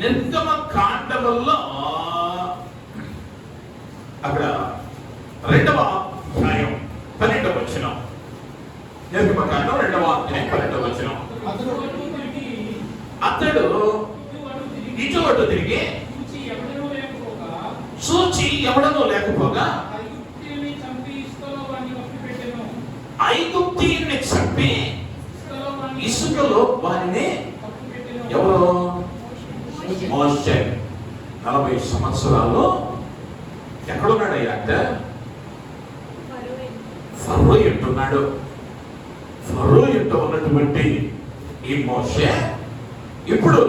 S1: నిర్గమ కాండములో అక్కడ 2వ అధ్యాయం 12వ వచనం. నిర్గమకాండం 2వ అధ్యాయం 12వ వచనం. అతడు ఇటు తిరిగి చూచి ఎవడనూ లేకపోగా ఐగుప్తీయుని చంపి ఇసుకలో వారిని ఎవరు? మోషే 40 సంవత్సరాలు ఎక్కడున్నాడయ్యా అంటే ఫరో ఎంటున్నాడు. ఫరో ఎంట ఉన్నటువంటి ఈ మోషే ఇప్పుడు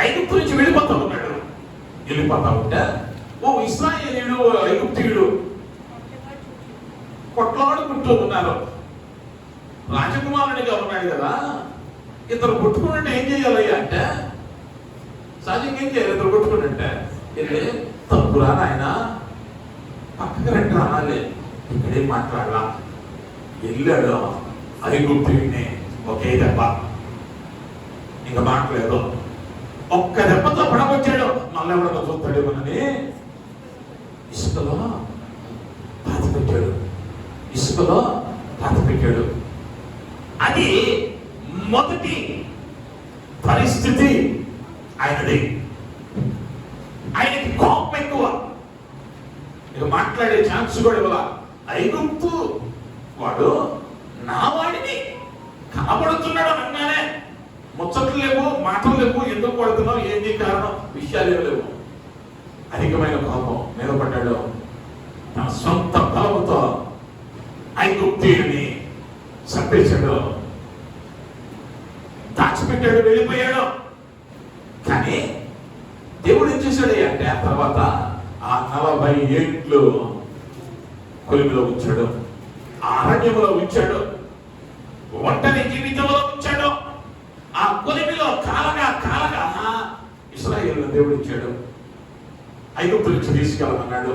S1: ఐగుప్తు నుంచి వెళ్ళిపోతా ఉన్నాడు. వెళ్ళిపోతా ఉంటే ఓ ఇశ్రాయేలీయుడు ఐగుప్తీయుడు కొట్లాడుకుంటూ ఉన్నారు. రాజకుమారునిగా ఉన్నాడు కదా, ఇతరు కొట్టుకున్నట్టు ఏం చేయాలయ్యా అంటే సహజంగా ఏం చేయాలి? ఇతరు కొట్టుకున్నట్టే తప్పురా నాయన, పక్కకి రెండు అనాలి, ఇక్కడేం మాట్లాడలా. వెళ్ళాడు ఐగుప్తుని ఒకే దెబ్బ, ఇంకా మాట్లాడలేదు. ఒక్క దెబ్బతో పడవచ్చాడు. మళ్ళీ ఎవడో చూస్తాడు మనని ఇసుకలో పాతి పెట్టాడు. అది మొదటి పరిస్థితి ఆయనది. ఆయనకి కోపం ఎక్కువ, ఇక మాట్లాడే ఛాన్స్ కూడా ఇవ్వాల. ఐగుప్తు వాడు నా వాడిని కనబడుతున్నాడు అనగానే ముచ్చట్లు లేవు, మాటలు లేవు, ఎందుకు పడుతున్నావు, ఏంటి కారణం, విషయాలు లేవు. అధికమైన కోపం మీద పడ్డాడు. తన సొంత బలముతో ఐగుప్తీయుని చంపేశాడు, దాచిపెట్టాడు, వెళ్ళిపోయాడు. కానీ దేవుడు ఏం చేశాడు అంటే ఆ తర్వాత ఆ 40 ఏళ్ళు కొలిమిలో ఉంచాడు, అరణ్యంలో ఉంచాడు, ఒంటరి జీవితంలో ఉంచాడు. ఆ కొలిమిలో కాలగా దేవుడు ఇచ్చాడు. ఐగుప్తు నుంచి తీసుకెళ్ళమన్నాడు.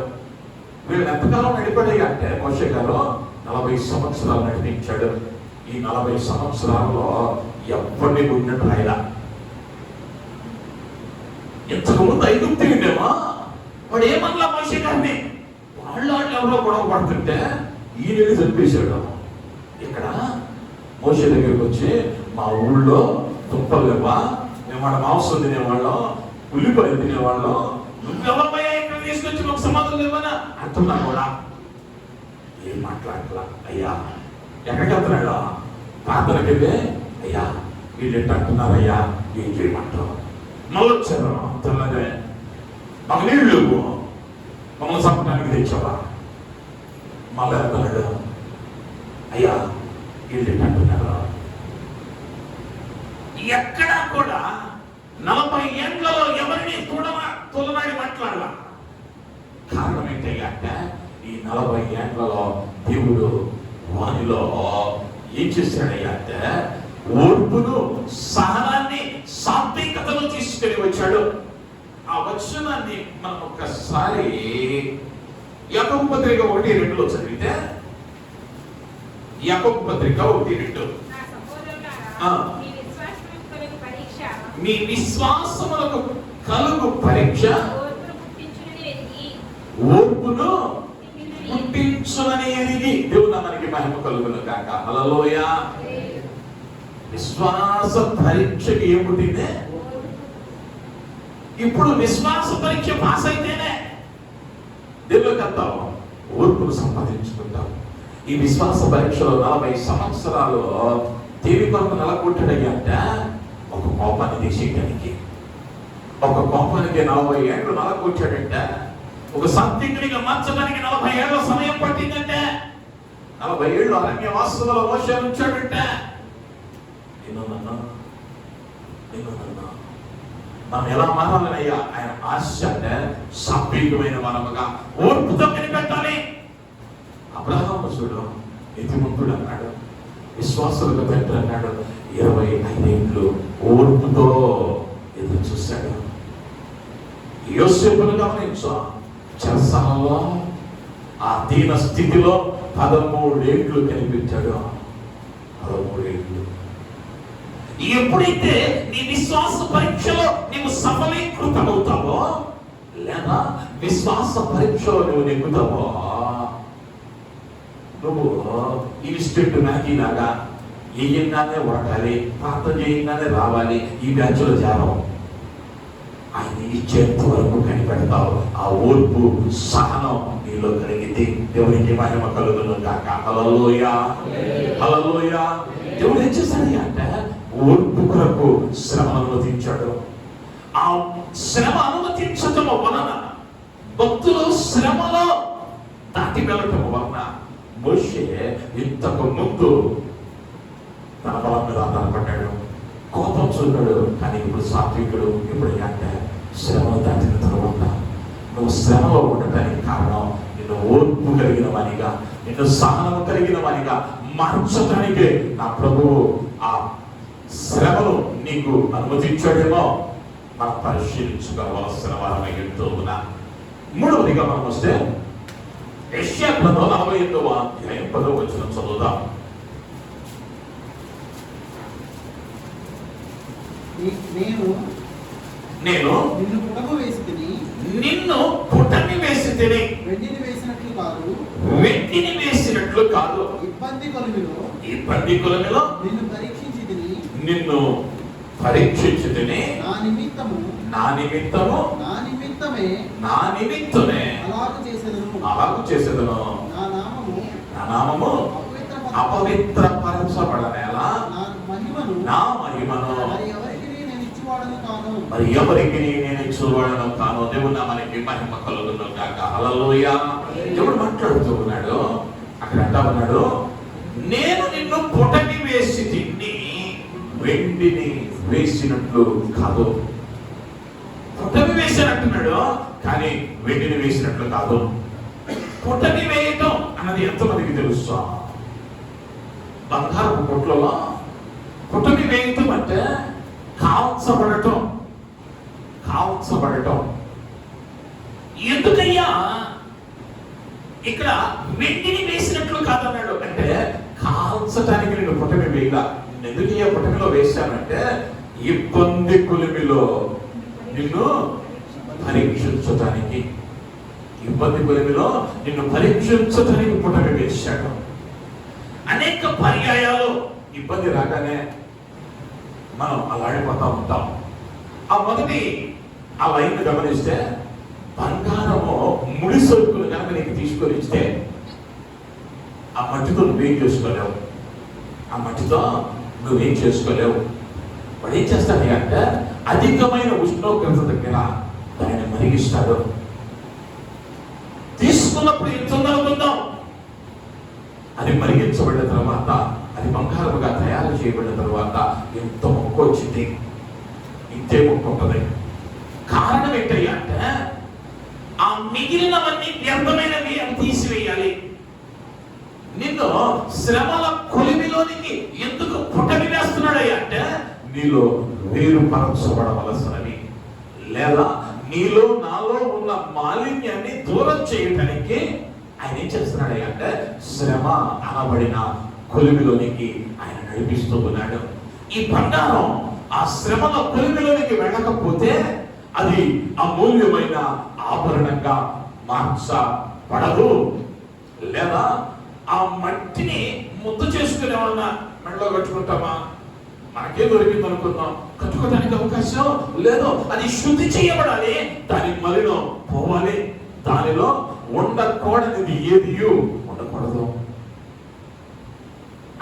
S1: వీళ్ళు ఎంతకాలం నడిపాడయ్యా అంటే మోషే గారు 40 సంవత్సరాలు నడిపించాడు. ఈ 40 సంవత్సరాల్లో ఎవరిని ఉన్నట్టు ఆయన ఇంతకుముందు ఐగుప్తీయుడేమో వాడు ఏమన్నా మోషే గారిని వాళ్ళు ఎవరో గొడవ పడుతుంటే ఈయన చంపేశాడు. ఇక్కడ మోషే దగ్గరికి వచ్చి మా ఊళ్ళో దుంపలు లేవా, మేము వాళ్ళ మాంసం తినేవాళ్ళం, ఉల్లిపాయలు తినేవాళ్ళం, నువ్వెవరిపై ఇక్కడ తీసుకొచ్చి మాకు సమాధానం లేవనా అంటున్నా కూడా ఏం మాట్లాడలా. అయ్యా ఎక్కడికి వెళ్తున్నాడు? ప్రార్థనకి వెళ్ళి అయ్యా వీళ్ళు ఎట్టు అంటున్నారయ్యా, ఏం చేయమంటారు? మళ్ళీ వచ్చారు తెల్లనే మాకు నీళ్ళు లేవు, మమ్మల్ని చంపడానికి తెచ్చావా? మళ్ళీ వెళ్తున్నాడు అయ్యా వీళ్ళు ఎట్టు అంటున్నారు. ఎక్కడా కూడా 40 ఏళ్లలో ఎవరిని తొలనాడి మాట్లాడాల. కారణం ఏంటయ్యా అంటే ఈ 40 ఏళ్లలో దేవుడు వానిలో ఏం చేశాడయ్యా అంటే ఓర్పును, సహనాన్ని, సాత్వికతను తీసుకుని వచ్చాడు. ఆ వచనాన్ని మనం ఒక్కసారి యాకోబు పత్రిక 1:2 చదివితే, యాకోబు పత్రిక 1:2 మీ విశ్వాసములకు కలుగు పరీక్ష ఓర్పును పుట్టించునని ఎరిగి. దేవుడు మనకి మహిమ కలుగును కాక. హల్లెలూయా. విశ్వాస పరీక్షకి ఏం పుట్టింది? ఇప్పుడు విశ్వాస పరీక్ష పాస్ అయితేనే దేవుడికి వెళ్తాం, ఓర్పును సంపాదించుకుంటాం. ఈ విశ్వాస పరీక్షలో 40 సంవత్సరాలు దేవి కొరకు నెలకొట్టాడయ్యా అంటే ఒక కోపాన్ని తీసేయడానికి, ఒక కోపానికి 40 ఏళ్ళు నెలకొచ్చాడంటే, ఒక సందిగ్ధుడిగా మార్చడానికి 40 ఏళ్ళ సమయం పట్టిందంటే, 40 ఏళ్ళు అరణ్యవాసంలో మోషే ఉంచాడంటే మనం ఎలా మారాలనయ్యా? ఆయన ఆశ అంటే సాత్వికమైన మనముగా ఓర్పుతో కనిపెట్టాలి. అబ్రహాము చూడు నీతిమంతుడు అన్నాడు, విశ్వాసులకు తండ్రి అన్నాడు. 25 ఏళ్ళు ఓర్పుతో ఎదురు చూశాడు. యోసేపును గమనించు, చెరసాలలో ఆ దీన స్థితిలో 13 ఏళ్ళు కనిపించాడు. 13 ఏళ్ళు. ఎప్పుడైతే నీ విశ్వాస పరీక్షలో నీవు సఫలీకృతమవుతావో, లేదా విశ్వాస పరీక్షలో నువ్వు నెగ్గుతావో, నువ్వు ఇన్స్టెంట్ మ్యాగీ లాగా ఏయంగానే ఉడకాలి, ప్రార్థన చేయంగానే రావాలి, ఈ బ్యాచ్లో చేరవు. ఆయన ఇచ్చేంత వరకు కనిపెడతావు. ఆ ఓర్పు, సహనం నీలో కలిగితే దేవునికి మహిమ కలుగును గాక. హల్లెలూయా, హల్లెలూయా. దేవుడు ఏం చేశాడు అంటే ఓర్పు కొరకు శ్రమ అనుమతించాడు. ఆ శ్రమ అనుమతించటం వలన, భక్తులు శ్రమలో దాటి వెళ్ళటం వలన మోషే ఇంతకు ముందు తన బలం మీద ఆధారపడ్డాడు, కోపం చూడాడు. కానీ ఇప్పుడు సాత్వికుడు. ఇప్పుడు అంటే శ్రమను దాటిన తర్వాత నువ్వు శ్రమలో ఉండటానికి కారణం నిన్ను ఓర్పు కలిగిన వానిగా, నిన్ను సహనం కలిగిన వానిగా మార్చడానికి నా ప్రభువు ఆ శ్రమను నీకు అనుమతించాడేమో మనం పరిశీలించుకోవలసిన వారమై ఎంతో ఉన్నా. మూడవదిగా మనం వస్తే యెషయా గ్రంథం 48వ అధ్యాయం 10వ వచనం చదువుదాం. నేను
S2: నిన్ను పుటము వేసి తిని,
S1: నిన్ను పుటమి వేసి తిని,
S2: వెండిని వేసినట్లు కాదు,
S1: వెండిని వేసినట్లు కాదు,
S2: ఇబ్బంది కొలమిలో నిన్ను పరీక్షించి తిని,
S1: నిన్ను పరీక్షించి తిని,
S2: నా నిమిత్తమే
S1: అలాగు చేసేదను. నా నామము అపవిత్రపరచబడనేలా నా మహిమను మరి ఎవరికి నేను ఇచ్చేవాడను కాను. దేవుడు మనకి మహిమ కలుగును గాక. హల్లెలూయా. దేవుడు మాట్లాడుతూ ఉన్నాడు, అక్కడ అంటా ఉన్నాడు, నేను నిన్ను పుటమి వేసి తిని, వెండిని వేసినట్లు కాదు. పుటమి వేసినట్టున్నాడు కానీ వెండిని వేసినట్లు కాదు. పుటమి వేయటం అన్నది ఎంతమందికి తెలుసా? బంగారపు పుట్లలో పుటమి వేయటం అంటే కాల్చబడటం. కాల్చబడటం. ఎందుకయ్యా ఇక్కడ వెండిని వేసినట్లు కాదన్నాడు అంటే, కాల్చడానికి నేను పుటమి వేయగా. ఎందుకయ్యా పుటమిలో వేశానంటే, ఇబ్బంది కొలిమిలో నిన్ను పరీక్షించటానికి, ఇబ్బంది కొలిమిలో నిన్ను పరీక్షించటానికి పుటమి వేశాడు. అనేక పర్యాయాలు ఇబ్బంది రాగానే మనం అలాడిపోతా ఉంటాం. ఆ మొదటి ఆ లైన్ గమనిస్తే, బంగారము ముడి సరుకులు కనుక నీకు తీసుకొని ఇస్తే ఆ మట్టితో నువ్వేం చేసుకోలేవు, ఆ మట్టితో నువ్వేం చేసుకోలేవు. వాడు ఏం చేస్తాడు అంటే, అధికమైన ఉష్ణోగ్రత దగ్గర దాన్ని మరిగిస్తాడు. తీసుకున్నప్పుడు ఎంత ఉందనుకుందాం, అది మరిగించబడిన తర్వాత, అది బంగారముగా తయారు చేయబడిన తర్వాత ఎంత మొక్క వచ్చింది, ఇంతే మొక్క ఉంటుంది. కారణం ఏంటయ్యా అంటే, ఆ మిగిలినవన్నీ వ్యర్థమైనవి అని తీసివేయాలి. నిన్ను శ్రమల కొలిమిలోనికి ఎందుకు పుటమి వేస్తున్నాడయ్యా అంటే, నీలో వేరుపరచబడవలసినవి, లేదా నీలో నాలో ఉన్న మాలిన్యాన్ని దూరం చేయటానికి ఆయన ఏం చేస్తున్నాడయ్యా అంటే, శ్రమ అనబడిన కొలిమిలోనికి ఆయన నడిపిస్తూ ఉన్నాడు. ఈ బంగారం ఆ శ్రమల కొలిమిలోనికి వెళ్ళకపోతే అది అమూల్యమైన ఆభరణంగా మార్చబడదు. లేదా ఆ మట్టిని ముద్దు చేసుకునే వాళ్ళ మెడలో కట్టుకుంటామా, మనకే దొరికింది అనుకున్నాం, కట్టుకోవడానికి అవకాశం లేదు. అది శుద్ధి చేయబడాలి, దాని మలినం పోవాలి. దానిలో ఉండకూడనిది ఏది ఉండకూడదు.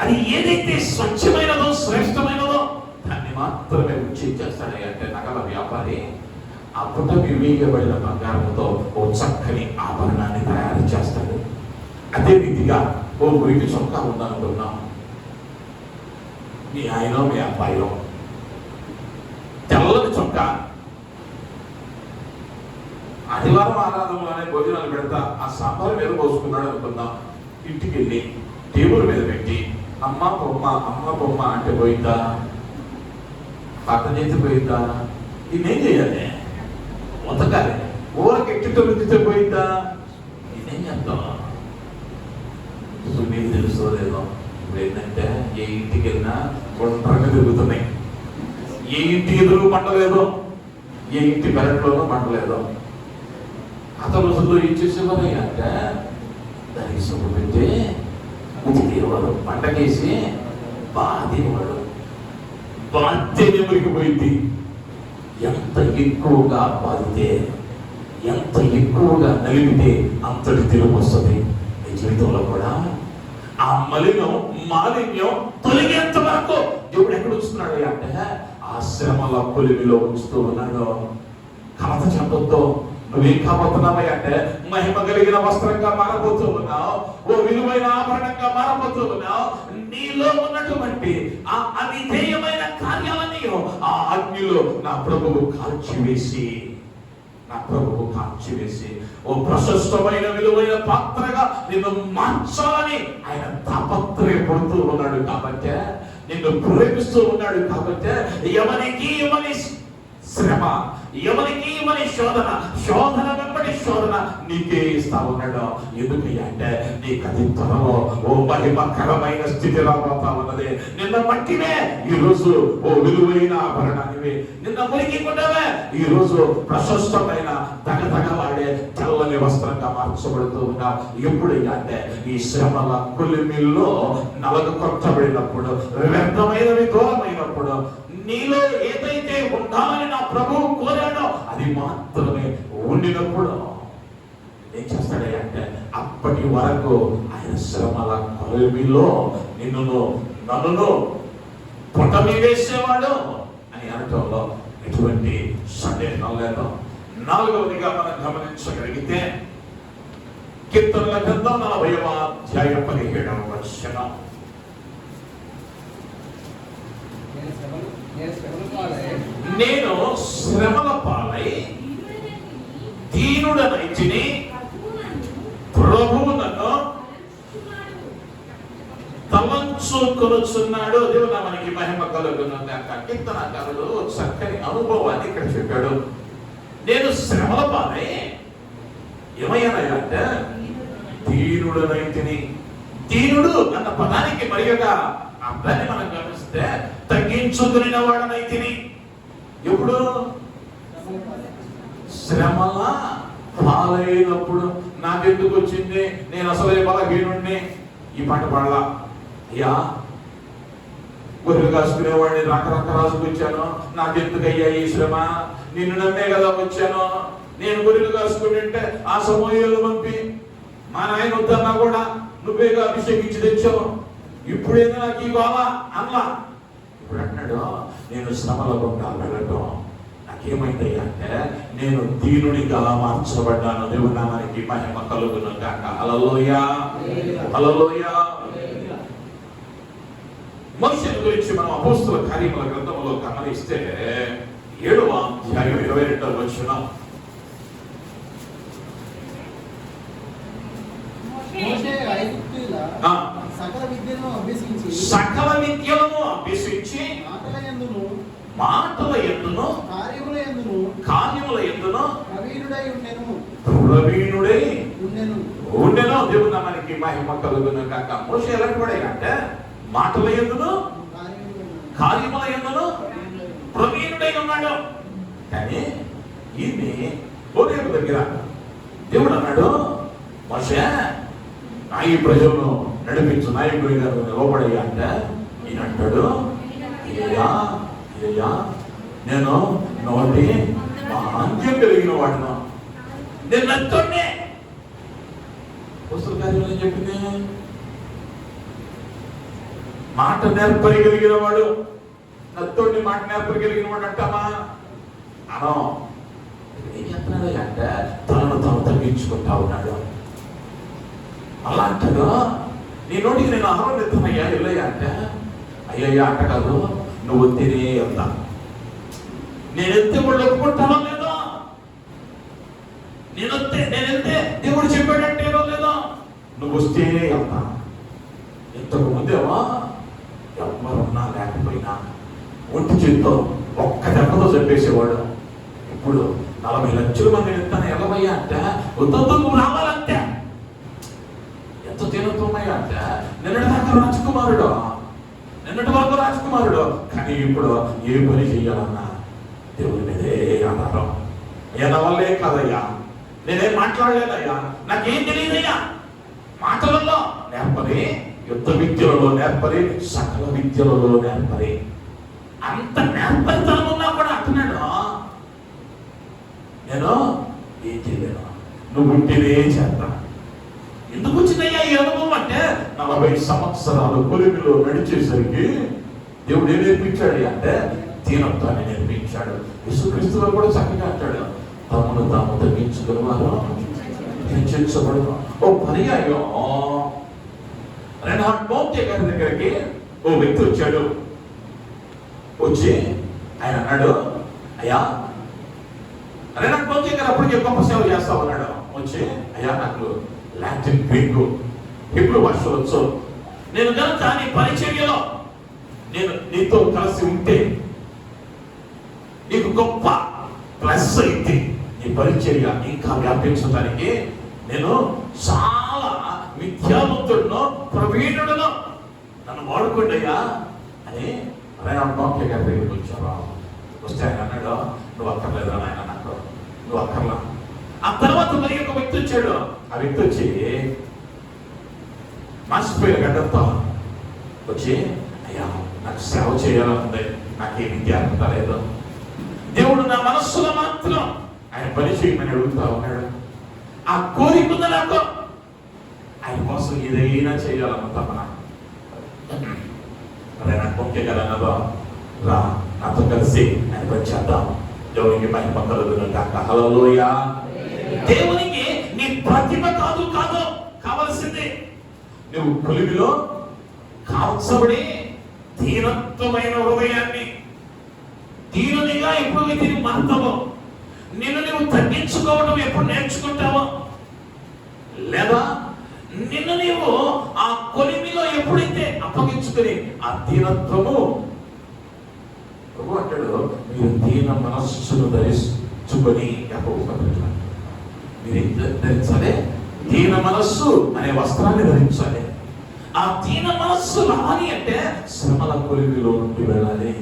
S1: అది ఏదైతే స్వచ్ఛమైనదో శ్రేష్టమైనదో దాన్ని మాత్రమే చేస్తాడు అంటే నగల వ్యాపారి ఆ పుటమి వేయబడిన బంగారంతో ఓ చక్కని ఆభరణాన్ని తయారు చేస్తాడు. అదే రీతిగా ఓ గురికి చొక్కా ఉందనుకున్నాం, మీ ఆయన మీ అబ్బాయిలో తెల్లని చొక్కా, ఆదివారం ఆరాధనలోనే భోజనాలు పెడతా ఆ సాంబార్ మీద పోసుకున్నాడు అనుకుందాం. ఇంటికి వెళ్ళి టేబుల్ మీద పెట్టి అమ్మ బొమ్మ అంటే పోయిందా, పక్కన చేతి పోయిందా, ఇదేం చేయాలి, ఉతకాలి. ఊరికి ఎట్టితో రుద్దితే పోయిందా, ఇదేం చేద్దాం. మీకు తెలుసో లేదో, ఇప్పుడు ఏంటంటే ఏ ఇంటికి వెళ్ళినా గుండ్రంగా తిరుగుతున్నాయి. ఏ ఇంటి ఎదురు పండలేదు, ఏ ఇంటి పెరట్లోనూ పండలేదు. అతను రోజుల్లో ఏం చేసేవారు అంటే, దానికి సొమ్ము పెట్టి ఉతికేవాడు, పండగేసి బాధేవాడు. బాధ్యత మురిగిపోయింది. ఎంత ఎక్కువగా బాధితే, ఎంత ఎక్కువగా నలిగితే అంతటి తిరుగు వస్తుంది. నీ జీవితంలో కూడా ఆ మాలిన్యం తొలగేంత వరకు దేవుడు ఎక్కడ ఉంచుతున్నాడు అంటే, ఆ శ్రమల కొలిమిలో ఉంచుతూ ఉన్నాడు. కలత చెందొద్దు. నువ్వేం కాబోతున్నావా అంటే, మహిమ కలిగిన వస్త్రంగా మారబోతూ ఉన్నావు, ఓ విలువైన ఆభరణంగా మారబోతూ ఉన్నావు. నీలో ఉన్నటువంటి ఆ అవిధేయమైన కార్యాలని ఆ అగ్నిలో నా ప్రభువు కాల్చివేసి ఓ ప్రశస్తమైన విలువైన పాత్రగా నిన్ను మార్చాలని ఆయన తాపత్రయపడుతూ ఉన్నాడు. కాబట్టి నిన్ను ప్రేమిస్తూ ఉన్నాడు. కాబట్టి ఎవరికి శ్రమ, ఎవరికి శోధన వెంబడి శోధన నీకే ఇస్తా ఉన్నాడు. ఎందుకయ్యా అంటే, నీకు అది త్వరలో ఓ మహిమకరమైన స్థితి రాబోతా ఉన్నది. నిన్న మట్టివే ఈరోజు ఓ విలువైన ఆభరణానివి, నిన్న మురికికుండావే ఈరోజు ప్రశస్తమైన దగదగలాడే తెల్లని వస్త్రంగా మార్చబడుతూ ఉన్నావు. ఎప్పుడయ్యా అంటే, ఈ శ్రమల కొలిమిల్లో నలగ కొట్టబడినప్పుడు, వ్యర్థమైనవి దూరమైనప్పుడు, నీలో ఏదైతే ఉండాలని నా ప్రభువు కోరాడో అది మాత్రమే ఉండినప్పుడు ఏం చేస్తాడంటే, అప్పటి వరకు ఆయన శ్రమల కొలిమిలో నన్ను పుటమి వేసేవాడు అని అనటంలో ఎటువంటి సందేహం లేదు. నాలుగవదిగా మనం గమనించగలిగితే, కీర్తనల గ్రంథం 40వ అధ్యాయం 17వ వచనం, నేను శ్రమల పాలై దీనుడనైతిని, ప్రభువు నన్ను తలంచుకొనుచున్నాడు. దేవుడు మనకి మహిమ కలుగును గాక. కీర్తనకారుడు చక్కని అనుభవాన్ని ఇక్కడ చెప్పాడు. నేను శ్రమల పాలై ఏమయ్యానయ్యా అంటే దీనుడనైతిని. దీనుడు అన్న పదానికి మరి యొక్క అర్థాన్ని మనం గమనిస్తే తగ్గించుకుని వాడనైతిని. ఎప్పుడు? శ్రమల పాలైనప్పుడు. నాకెందుకు వచ్చింది, నేను అసలే బలహీనుడిని. ఈ పాట పాడలా. అయ్యా గొర్రెలు కాసుకునేవాడిని రకరక రాసుకొచ్చాను, నాకెందుకయ్యా ఈ శ్రమ, నిన్ను నమ్మే కదా వచ్చాను. నేను గొర్రెలు కాసుకుంటుంటే ఆ సమూహలు పంపి మా నాయన వద్దన్నా కూడా నువ్వేగా అభిషేకించి తెచ్చావు, ఇప్పుడేదో నాకు ఈ బావా అన్నా. ఇప్పుడు అంటున్నాడు నేను శ్రమల గుండా వెళ్ళటం నాకేమైందయ్యా అంటే నేను దీనునిగా మార్చబడ్డాను. దేవుని నామానికి మహిమ కలుగును గాక. హల్లెలూయా, హల్లెలూయా. మోషే గురించి మనం అపోస్తల కార్యముల గ్రంథంలో గమనిస్తే 7వ అధ్యాయం 22వ వచనం.
S2: మోషే ఐగుప్తీయుల సకల విద్యలను అభ్యసించి మాటల యందును కార్యముల యందును ప్రవీణుడై ఉండెను. దేవుని నామానికి మహిమ కలుగును గాక. మోషే ఎలాంటి వాడే అంటే మాటల యందును కార్యముల యందును ప్రవీణుడై ఉన్నాడు. కానీ ఈయన్ని హోరేబు దగ్గర దేవుడు అన్నాడు, మోషే నా ఈ ప్రజలను నడిపించు, నాయకుడి గారు నిలబడయ్యా అంటే ఈయన అంటాడు, అయ్యా నేను నోటి మాంద్యం కలిగిన వాడును, నేను నచ్చోడ్నే. పుస్తక కార్యంలో చెప్పింది మాట నేర్పగలిగిన వాడు, నత్తోడిని మాట నేర్పగలిగిన వాడు అంటామా అనం. ఏం చెప్తున్నాడు అంటే తనను తాను తగ్గించుకుంటా ఉన్నాడు. అలా అంటాడు, నీ నోటికి నేను ఆహారం ఎత్తానయ్యా వెళ్ళయ్యా అంటే అయ్యయ్యా అంట కాదు, నువ్వు తినే వెళ్తా. నేను వెళ్తే వాళ్ళు ఒప్పుకుంటానో లేదో, నేను వెళ్తే దేవుడు చెప్పాడంటే లేదో, నువ్వు వస్తే వెళ్తా. ఇంతకు ముందేమో ఎవరున్నా లేకపోయినా ఒంటి చేతితో ఒక్క దెబ్బతో చెప్పేసేవాడు. ఇప్పుడు 40 లక్షల మంది వెళ్తాను ఎలవయ్యా అంటే వద్దు నువ్వు రావాలంటే ఎంత తీరుతున్నాయా అంటే నిన్నటి వరకు రాజకుమారుడు కానీ ఇప్పుడు ఏ పని చెయ్యాలన్నా దేవుడి మీదే ఆధారం. నా వల్లే కాదయ్యా, నేనేం మాట్లాడలేదయ్యా, నాకేం తెలియదయ్యా. మాటలలో నేర్పరి, యుద్ధ విద్యలలో నేర్పరి, సకల విద్యలలో నేర్పరి. అంత నేర్పరితనం ఉన్నా కూడా అంటున్నాడు, నేను ఏం చేయలేను, నువ్వు ఉంటేనే చేస్తా. ఎందుకు వచ్చిందయ్యా ఈ అనుభవం అంటే 40 సంవత్సరాలు కొలిమిలో నడిచేసరికి దేవుడు ఏం నేర్పించాడు అంటే దీనత్వాన్ని నేర్పించాడు. యేసుక్రీస్తులో కూడా చక్కగా అంటాడు, తమను తాము తగ్గించుకుని వారు హెచ్చించబడు. ఓ పర్యాయం రెనాల్డ్ మోంటే గారి దగ్గరికి ఓ వ్యక్తి వచ్చాడు. వచ్చి ఆయన అన్నాడు, అయ్యా రెనాల్డ్ మోంటే గారు అప్పటికే గొప్ప సేవ చేస్తా ఉన్నాడు. వచ్చి అయ్యా నాకు లాటిన్, గ్రీక్, హిబ్రూ భాష వచ్చు, నేను కనుక నీ పరిచర్యలో నేను నీతో కలిసి ఉంటే నీకు గొప్ప ప్లస్ అయితే నీ పరిచర్య ఇంకా వ్యాపించడానికి నేను చాలా విద్యావంతుడును, ప్రవీణుడును, నన్ను వాడుకోండియ్యా అని రెనాల్డ్ మోంటే గారి దగ్గరికి వచ్చారు. వస్తే ఆయన అన్నాడు, నువ్వు అక్కర్లేదా నాయన, నాకు నువ్వు అక్కర్లా. ఆ తర్వాత మరి ఒక వ్యక్తి వచ్చాడు. ఆ వ్యక్తి వచ్చి మాసిపోయిన గడ్డంతో వచ్చి, అయ్యా నాకు సేవ చేయాలనుంది, నాకేం విద్యార్థత లేదు, దేవుడు నా మనస్సులో మాత్రం ఆయన పని చేయమని అడుగుతా ఉన్నాడు. ఆ కోరిక ఉంది నాకు, ఆయన కోసం ఏదైనా చేయాలన్న తపన. నాకు ముఖ్య కదా అన్నదో, రా నాతో కలిసి ఆయన పని చేద్దాం, దేవునికి మహిమ కలుగును గాక. హల్లెలూయా. దేవునికి నీ ప్రతిభ కాదు కావాల్సింది, నువ్వు కొలిమిలో కాల్చబడి దీనత్వమైన హృదయాన్ని, దీనునిగా ఎప్పుడు తిరిగి మారుతావో, నిన్ను నువ్వు తగ్గించుకోవడం ఎప్పుడు నేర్చుకుంటావో, లేదా నిన్ను నీవు ఆ కొలిమిలో ఎప్పుడైతే అప్పగించుకుని ఆ దీనత్వము ప్రభు అంటాడు, మీరు దీన మనస్సును ధరించుకొని యాకోబు పత్రిక. మీరేం ధరించాలి? దీన మనస్సు అనే వస్త్రాన్ని ధరించాలి. ఆ దీన మనస్సు రాని అంటే శ్రమల కొలిమిలో నుండి వెళ్ళాలి.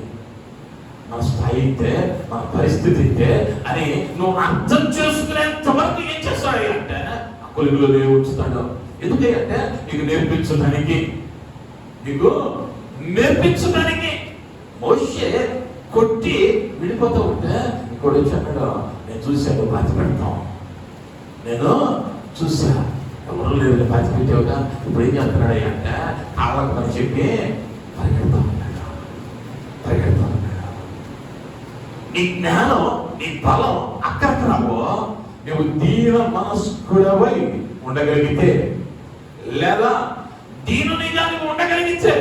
S2: మన స్థాయి అయితే, మన పరిస్థితి అయితే అని నువ్వు అర్థం చేసుకునేంత వరకు ఏం చేస్తాడు అంటే ఆ కొలిమిలో ఉంచుతాడు. ఎందుకంటే నీకు నేర్పించడానికి, మోషే కొట్టి విడిపోతూ ఉంటే ఇంకోటి వచ్చి అన్నాడు, నేను చూశాను, బాధ్య పెడతాం, నేను చూసా, ఎవరు లేదు బాధ్య పెట్టావుగా, ఇప్పుడు ఏం చేస్తున్నాడు అంటే కాళ్ళకు అని చెప్పి పరిగెడతా ఉన్నాడు. నీ జ్ఞానం, నీ బలం అక్కడికి రావో, నువ్వు దీన మనస్కుడవై ఉండగలిగితే, లేదా దీనునిగా నువ్వు ఉండగలిగితే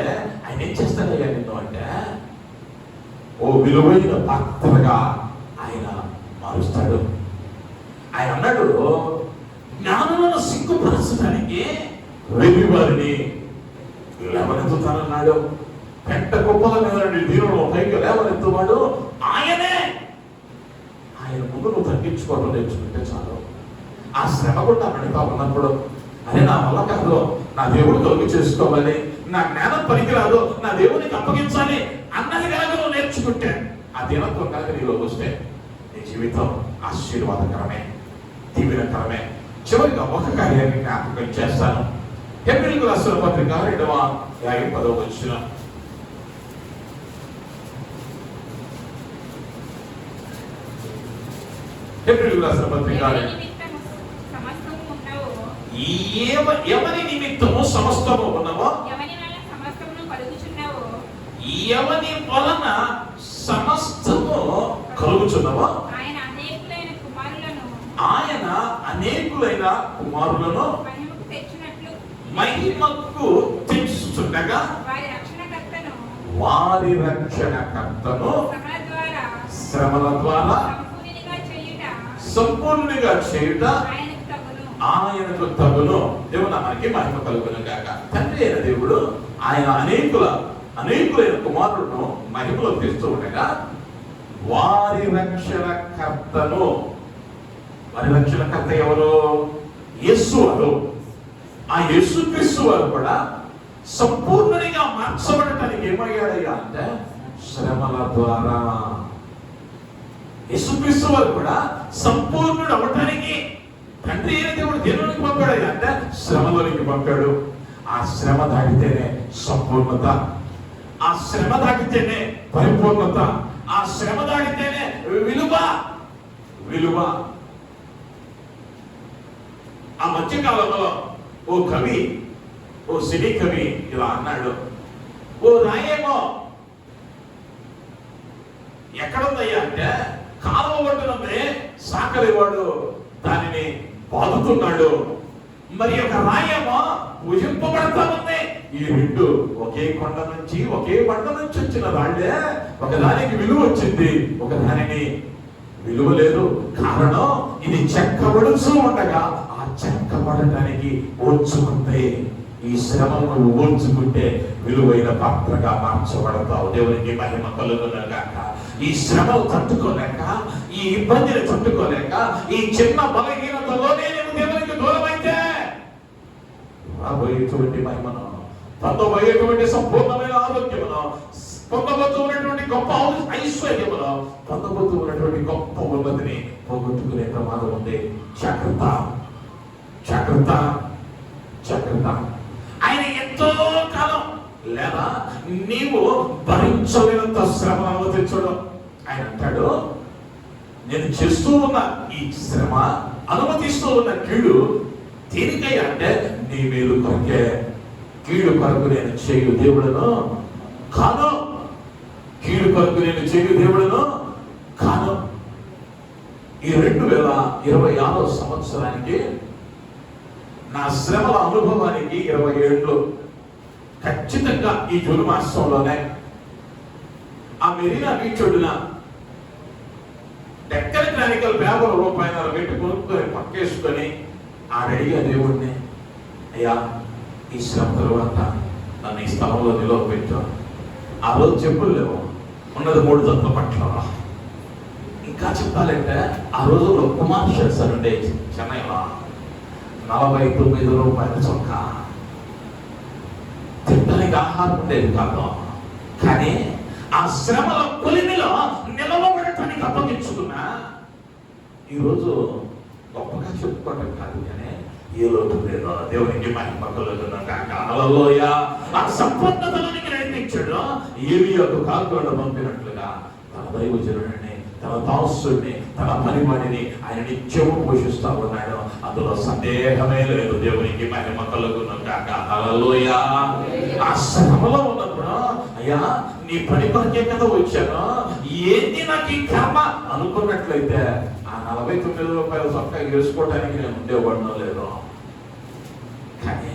S2: ఆయన ఏం చేస్తాడయ్యా నిన్ను అంటే ఓ విలువైన పాత్రగా ఆయన మారుస్తాడు. ఆయన అన్నాడు, జ్ఞానులను సిగ్గుపరచడానికి వెర్రి వారిని లేవనెత్తుతానన్నాడు. పెంట గొప్పల మీద దీనులను పైకి లేవనెత్తువాడు ఆయనే. ఆయన ముందు నువ్వు తగ్గించుకోవడం నేర్చుకుంటే చాలు. ఆ శ్రమ కూడా పెడతా ఉన్నప్పుడు, అరే నా వల్ల కాదు, నా దేవుడు కలుగు చేసుకోవాలి, నా జ్ఞానం పనికిరాదు, నా దేవునికి అప్పగించాలి అన్నది కనుక నువ్వు నేర్చుకుంటే, ఆ దీనత్వం కనుక నీలోకి వస్తే నీ జీవితం ఆశీర్వాదకరమే, దీవెనకరమే. చివరిగా ఒక కార్యాన్ని జ్ఞాపకం చేస్తాను. హెబ్రీయులకు రాసిన పత్రిక 2వ అధ్యాయం 10వ వచనం. హెబ్రీయులకు రాసిన పత్రిక ఎవరి నిమిత్తము సమస్తము ఉన్నవో, ఎవని వలన సమస్తము కలుగుచున్నవో, ఆయన అనేకులైన కుమారులను మహిమకు తెచ్చుచుండగా వారి రక్షణకర్తను శ్రమల ద్వారా సంపూర్ణంగా చేయుట ఆయనకు తగును. దేవుడు మనకి మహిమ కలుగును గాక. తండ్రి అయిన దేవుడు ఆయన అనేకులైన కుమారులను మహిమలో తెస్తూ ఉండగా వారి రక్షణకర్తను, వారి రక్షణకర్త ఎవరు? యేసు వారు. ఆ యేసుక్రీస్తు వారు కూడా సంపూర్ణంగా మార్చబడటానికి ఏమయ్యాడయ్యా అంటే శ్రమల ద్వారా. యేసుక్రీస్తు వారు కూడా సంపూర్ణుడు అవ్వటానికి తండ్రి అయిన దేవుడు దేవునికి పంపాడు అంటే శ్రమలోనికి పంపాడు. ఆ శ్రమ దాటితేనే సంపూర్ణత, ఆ శ్రమ దాటితేనే పరిపూర్ణత, ఆ శ్రమ దాటితేనే విలువ. ఆ మధ్యకాలంలో ఓ సినీ కవి ఇలా అన్నాడు, ఓ రాయేమో ఎక్కడుందయ్యా అంటే కాలువ ఒడ్డునుంది, సాకలివాడు దానిని బాదుతున్నాడు, మరి ఒక రాయేమో పూజింపబడతా ఉంది. ఈ రెండు ఒకే కొండ నుంచి, ఒకే బండ నుంచి వచ్చిన రాళ్లే. ఒకదానికి విలువ వచ్చింది, ఒకదానికి విలువ లేదు. కారణం ఇది చెక్కబడుతూ ఉండగా ఆ చెక్కబడటానికి ఓర్చుకుంటే, ఈ శ్రమను ఓర్చుకుంటే విలువైన పాత్రగా మార్చబడతావు. దేవునికి మహిమ కలుగును గాక. ఈ శ్రమను తట్టుకోలేక, ఈ ఇబ్బందిని తట్టుకోలేక, ఈ చిన్న బలహీనతలోనే నేను దేవునికి దూరం అయితే రాబోయేటువంటి మహిమను, పొందబోయేటువంటి సంపూర్ణమైన ఆరోగ్యమును, పొందబోతున్నటువంటి గొప్ప ఐశ్వర్యమును, పొందబోతున్నటువంటి గొప్ప ఉన్నతిని పోగొట్టుకునే ప్రమాదం ఉంది. జాగ్రత్త. ఆయన ఎంతో కాలం లేదా నీవు భరించలేనంత శ్రమ అనుమతించడం. ఆయన అంటాడు, నేను చేస్తూ ఉన్న ఈ శ్రమ, అనుమతిస్తూ ఉన్న కీడు దేనికయ్యా అంటే నీ మేలు కొరకే. కీడు కొరకు నేను చేయు దేవుడును కాను. ఈ 2026 సంవత్సరానికి నా శ్రమల అనుభవానికి 20 ఏళ్ళు ఖచ్చితంగా ఈ జూన్ మాసంలోనే ఆ మెరీనా బీచ్ ఒడ్డున డెక్కన్ క్రానికల్ ₹50 పెట్టి కొనుక్కొని పక్కేసుకొని అడిగా దేవుడిని, అయ్యా ఈ శ్రమ తరువాత నన్ను ఈ స్థలంలో నిలవబెట్టాను. ఆ రోజు చెప్పులు లేవు, ఉన్నది 3 జతల పట్ల. ఇంకా చెప్పాలంటే ఆ రోజుల్లో కుమార్ షర్ట్స్ అని ఉండే చెన్నైలో 49 రూపాయల చొక్కా. తినడానికి ఆహారం ఉండేది కాదు, కానీ ఆ శ్రమల కొలిమిలో నిలవబడటానికి అప్పగించుకున్నా. ఈరోజు గొప్పగా చెప్పుకోవటం కాదు, కానీ ఏ లోటు లేదో దేవునికి మహిమ కలుగును గాక. హల్లెలూయా. ఆ సంపూర్ణతలోనికి నడిపించాడు. ఏలియాకు కాకులను పంపినట్లుగా తన దైవజనుడిని, తన దాసుడిని, తన పనివాడిని ఆయన నిత్యము పోషిస్తా ఉన్నాడు. అందులో సందేహమే లేదు. దేవునికి మహిమ కలుగును గాక. హల్లెలూయా. ఆ శ్రమలో ఉన్నప్పుడు, అయ్యా నీ పని కొరకే కదా వచ్చాను, ఏంటి నాకు ఈ కర్మ అనుకున్నట్లయితే ఆ 49 రూపాయల చొక్కా వేసుకోవడానికి నేను ఉండేవాడినో లేదో. కానీ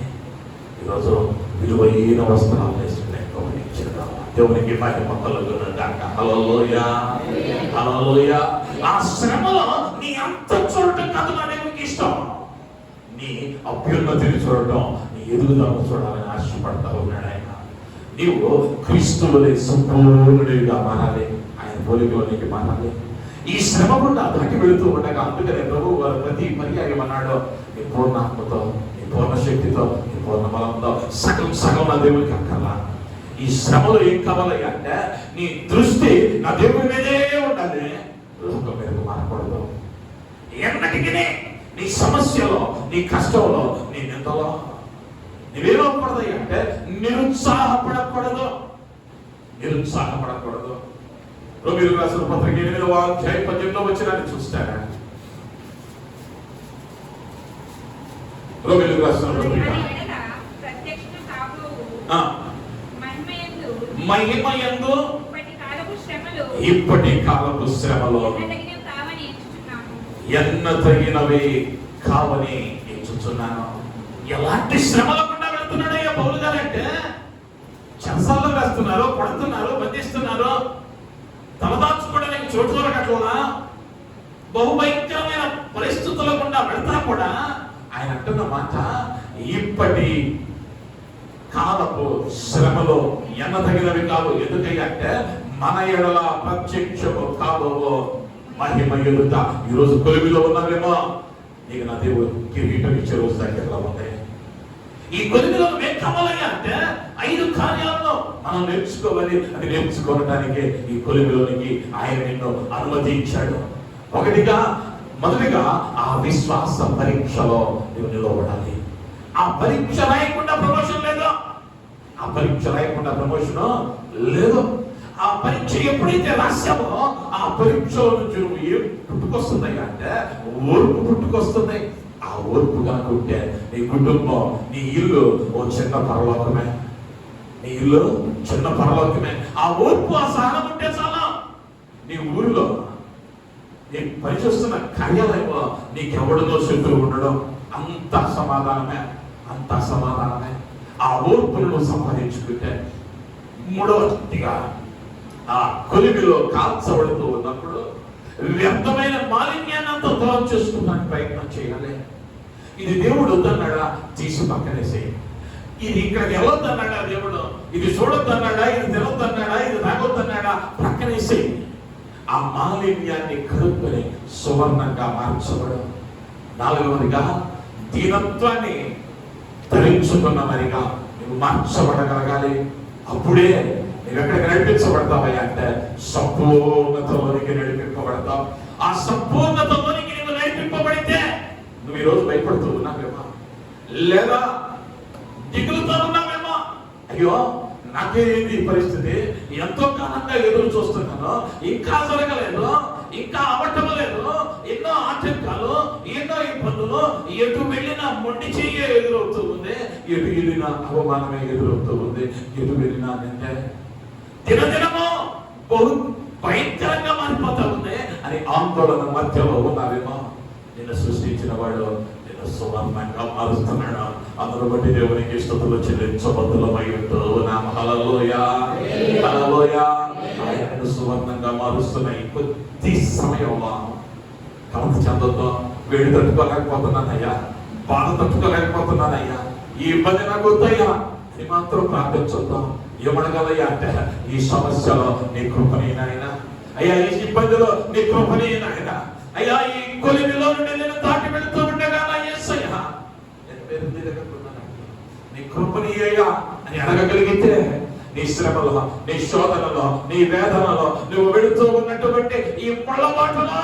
S2: ఈరోజు విలువైన వస్త్రాలు వేసుకునే గమనించాడు. దేవునికి మహిమ కలుగును గాక. హల్లెలూయా. హల్లెలూయా. ఆ శ్రమలో నీ అంత చూడటం కాదు నా దేవునికి ఇష్టం, నీ అభ్యున్నతిని చూడటం, నీ ఎదుగుదలను చూడాలని ఆశపడతా ఉన్నాడు ఆయన. నీవు క్రీస్తువుని సంపూర్ణుడిగా మారాలి, ఆయన పోలికలోనికి మారాలి. ఈ శ్రమ కూడా దాటి వెళుతూ ఉండగా, అందుకనే ప్రభు వారు ప్రతి పర్యాయం అన్నాడు, నీ పూర్ణాత్మతో, నీ పూర్ణ శక్తితో, నీ పూర్ణ బలంతో, సగం సగం నా దేవునికి అక్కర్లా. ఈ శ్రమలో ఏం కావాలి అంటే నీ దృష్టి నా దేవుని మీదే ఉండాలి, లోకం మీదకు మారకూడదు. ఎన్నటికీ నీ సమస్యలో, నీ కష్టంలో, నీ నిందలో నీవేమకూడదు అంటే నిరుత్సాహపడకూడదు. నిరుత్సాహపడకూడదు. రోమీయులకు రాసిన పత్రిక 8వ అధ్యాయం 18లో వచనాన్ని చూస్తారా? రోమీయులకు రాసిన పత్రిక మహిమయందు ఇప్పటి కాలపు శ్రమలు ఎన్న తగినవి కావని ఎంచుచున్నాను. ఎలాంటి శ్రమల గుండా వెళ్తున్నాడయ్యా పౌలు గారు అంటే, చెరసాల్లో వేస్తున్నారు, పడుతున్నారు, బంధిస్తున్నారు, తలదాచుకోవడానికి చోటు దొరకట్లా, బహుభయంకరమైన పరిస్థితుల గుండా వెళ్తా కూడా ఆయన అంటున్న మాట, ఇప్పటి కాలపు శ్రమలో ఎన్నదగినవి కావు. ఎందుకంటే మన ఎడల ప్రత్యక్షము కావో మహిమ ఎదుట. ఈరోజు కొలిమిలో ఉన్నావేమో, నీకు నా దేవుడు కిరీటం ఇచ్చే రోజు దగ్గరలో ఉంది. ఈ కొలిమిలో ఏం కావాలయ్యా అంటే 5 కార్యాలను మనం నేర్చుకోవాలి. అది నేర్చుకోవడానికి ఈ కొలిమిలోనికి ఆయన నిన్ను అనుమతించాడు. మొదటిగా ఆ విశ్వాస పరీక్షలో నువ్వు నిలబడాలి. ఆ పరీక్ష రాయకుండా ప్రమోషన్ లేదు. ఆ పరీక్ష రాయకుండా ప్రమోషన్ లేదు. ఆ పరీక్ష ఎప్పుడైతే రాశామో ఆ పరీక్షలో నుంచి నువ్వు ఏం పుట్టుకొస్తున్నాయి అంటే ఓర్పు పుట్టుకొస్తుంది. ఆ ఓర్పు కనుక ఉంటే నీ కుటుంబం, నీ ఇల్లు ఓ చిన్న పరలోకమే. నీ ఇల్లు చిన్న పరలోకమే. ఆ ఓర్పు, ఆ సహనం ఉంటే చాలా. నీ ఊరిలో, నీ పనిచేస్తున్న కార్యాలయంలో నీకెవడదో శత్రువు ఉండడం అంత సమాధానమే, అంత సమాధానమే. ఆ ఓర్పును సంపాదించుకుంటే, మూడవదిగా ఆ కొలిమిలో కాల్చబడుతూ ఉన్నప్పుడు వ్యర్థమైన మాలిన్యాన్ని అంతా దూరం చేసుకోవడానికి ప్రయత్నం చేయాలి. ఇది దేవుడు వద్దన్నాడా, తీసి పక్కనేసేయి. ఇది ఇక్కడికి వెళ్ళొద్దన్నాడా దేవుడు, ఇది చూడొద్దన్నాడా, ఇది తినొద్దన్నాడా, ఇది తాగొద్దన్నాడా, పక్కనేసేయి. ఆ మాలిన్యాన్ని కడుక్కొని సువర్ణంగా మార్చబడు. 4వదిగా దీనత్వాన్ని ధరించుకున్న మరిగా నువ్వు మార్చబడగలగాలి. అప్పుడే నువ్వు ఎక్కడికి నడిపించబడతావయ్యా అంటే సంపూర్ణతలోనికి నడిపింపబడతావు. ఆ సంపూర్ణతలోనికి నువ్వు నడిపింపబడితే నువ్వు ఈరోజు భయపడుతూ ఉన్నావేమో, లేదా దిగులుతో ఉన్నావేమో, అయ్యో నాకేంది ఈ పరిస్థితి, ఎంతో కాలంగా ఎదురు చూస్తున్నాను, ఇంకా జరగలేదు, ఇంకా అవటం లేదు, ఎన్నో ఆటంకాలు, ఎన్నో ఇబ్బందులు, ఎటు వెళ్ళినా మొండి చెయ్యే ఎదురవుతూ ఉంది, ఎటు వెళ్ళినా అవమానమే ఎదురవుతూ ఉంది, ఎటు వెళ్ళినా అంటే దినదినము బహు భయంకరంగా మారిపోతా ఉంది అని ఆందోళన మధ్యలో ఉన్నావేమో. నిన్ను సృష్టించిన వాడు నిన్ను సువర్ణంగా మారుస్తున్నాడు. అందులో బట్టి దేవునికి స్తుతులు చెల్లించబద్దులమై ఉంటూ నామ హల్లెలూయా, హల్లెలూయా. ఆయనను సువర్ణంగా మారుస్తున్నాయి. కొద్ది సమయంలో కమతి చెందొద్దు. వేడి తట్టుకోలేకపోతున్నానయ్యా, బాధ తట్టుకోలేకపోతున్నానయ్యా, ఈ ఇబ్బంది నాకు వద్దయ్యా అని మాత్రం ప్రార్థించొద్దాం. ఏమడగలయ్యా అంటే ఈ సమస్యలో నీ కృపని నాయన, అయ్యా ఈ ఇబ్బందిలో నీ కృపని నాయన, అయ్యా ఈ కొలిమిలో నుండి నేను దాటి వెళుతూ ఉండగా నా యేసయ్యా నేను పేరు తిరగకున్నాను, నీ కృపని అయ్యా అని అడగగలిగితే నీ శ్రమలో, నీ శోధనలో, నీ వేదనలో నువ్వు వెళుతూ ఉన్నటువంటి ఈ ముళ్ళబాటులో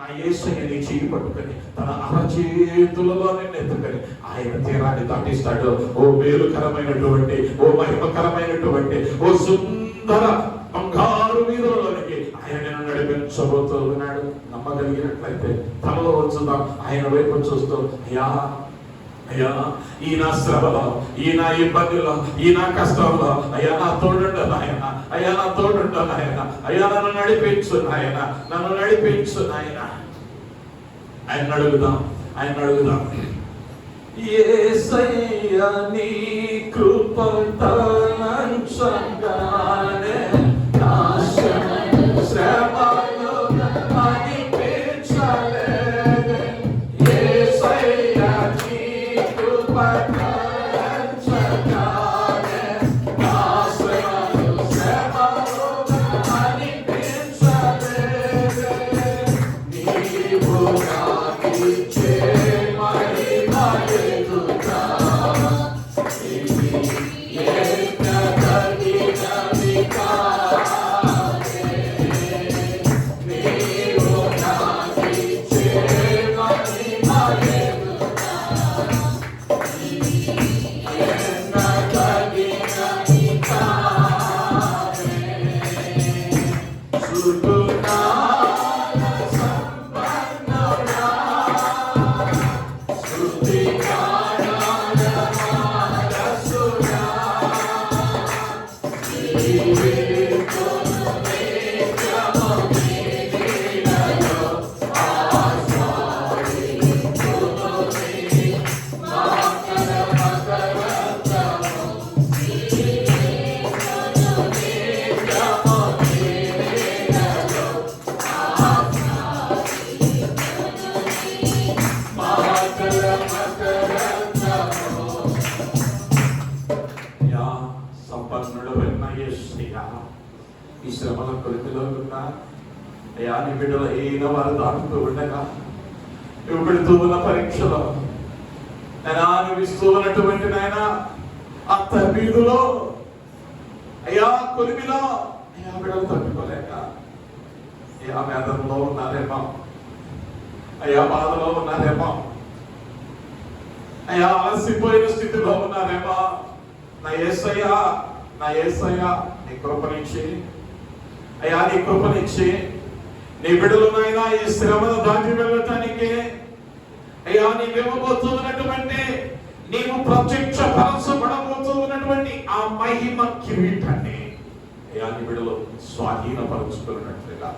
S2: నా యేసయ్య నీ చెయ్యి పట్టుకొని తన అరచేతులలో నిన్ను ఎత్తుకొని ఆయన తీరాన్ని దాటిస్తాడు. ఓ మేలుకరమైనటువంటి, ఓ మహిమకరమైనటువంటి, ఓ సుందర బంగారు వీధులలోనికి ఆయన నిన్ను నడిపించబోతూ ఉన్నాడు. నమ్మగలిగినట్లయితే తలలో వచ్చుదాం, ఆయన వైపు చూస్తూ అయ్యా అయ్యా ఈ నా శ్రమలో, ఈ నా ఇబ్బందిలో, ఈ నా కష్టంలో అయ్యా నా తోడుండు నాయన, అయ్యా నా తోడుండు నాయన, అయ్యా నన్ను నడిపించు నాయన, నన్ను నడిపించు నాయన. ఆయన అడుగుదాం, ఆయన అడుగుదాం. యేసయ్యా నీ కృప తలంచగానే నా శ్రమలు అనిపించలేదే. యేసయ్యా నీ కృప తలంచగానే నా శ్రమలు అనిపించలేదే. నీవు నాకిచ్చే మహిమయెదుట ఈ శ్రమల కొలిమిలో ఉన్నా అయ్యా నీ బిడ్డలు అయిన వారు దాటుతూ ఉండగా నువ్వు పెడుతూ ఉన్న పరీక్షలో నేను అనుభవిస్తూ ఉన్నటువంటి నాయన ఆ తరబీదులో అయ్యా కొలిమిలో అయ్యా బిడ్డలు తట్టుకోలేక అయ్యా వేదనలో ఉన్నారేమో, అయ్యా బాధలో ఉన్నారేమో, అయ్యా అలసిపోయిన స్థితిలో ఉన్నారేమో. నా యేసయ్యా, నా యేసయ్యా నీ కృపనిచ్చి, అయ్యా నీ కృపనిచ్చి నీ బిడ్డలనైనా ఈ శ్రమను దాటి వెళ్ళటానికి అయ్యా నీవు ఇవ్వబోతూ ఉన్నటువంటి, నీవు ప్రత్యక్షపరచబడబోతూ ఉన్నటువంటి ఆ మహిమ కిరీటాన్ని అయ్యా నీ బిడ్డలు స్వాధీనపరుచుకున్నట్లుగా,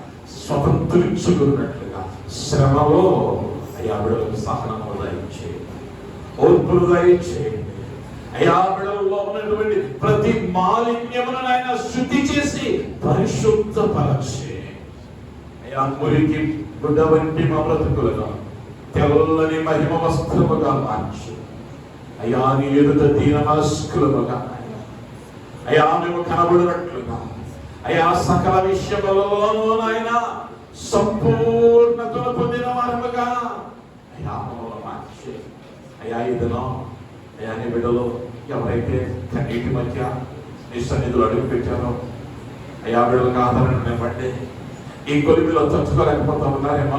S2: స్వతంత్రించుకున్నట్లుగా శ్రమలో అయ్యా బిడ్డలకు సహనము దయచేయండి, ఓర్పును దయచేయండి. అయ్యా బిడ్డలలో ఉన్నటువంటి ప్రతి మాలిన్యమును ఆయన శుద్ధి చేసి పరిశుద్ధపరచి అయ్యా మురికి గుడ్డ వంటి మా బ్రతుకులను తెల్లని మహిమ వస్త్రముగా మార్చి అయ్యా నీ ఎదుట దీన మనస్కులముగా అయ్యా మేము కనబడినట్లుగా అయ్యా సకల విషయములలోనూ నాయన సంపూర్ణతను పొందిన వారముగా అయ్యా మమ్మల్ని మార్చి అయ్యా ఇదిలో అయ్యా నీ బిడ్డలో ఎవరైతే కన్నీటి మధ్య నీ సన్నిధిలో అడుగు పెట్టారో అయ్యా బిడ్డలకు ఆదరణ నివ్వండి. ఈ కొలిమిలో తట్టుకోలేకపోతూ ఉన్నారేమో,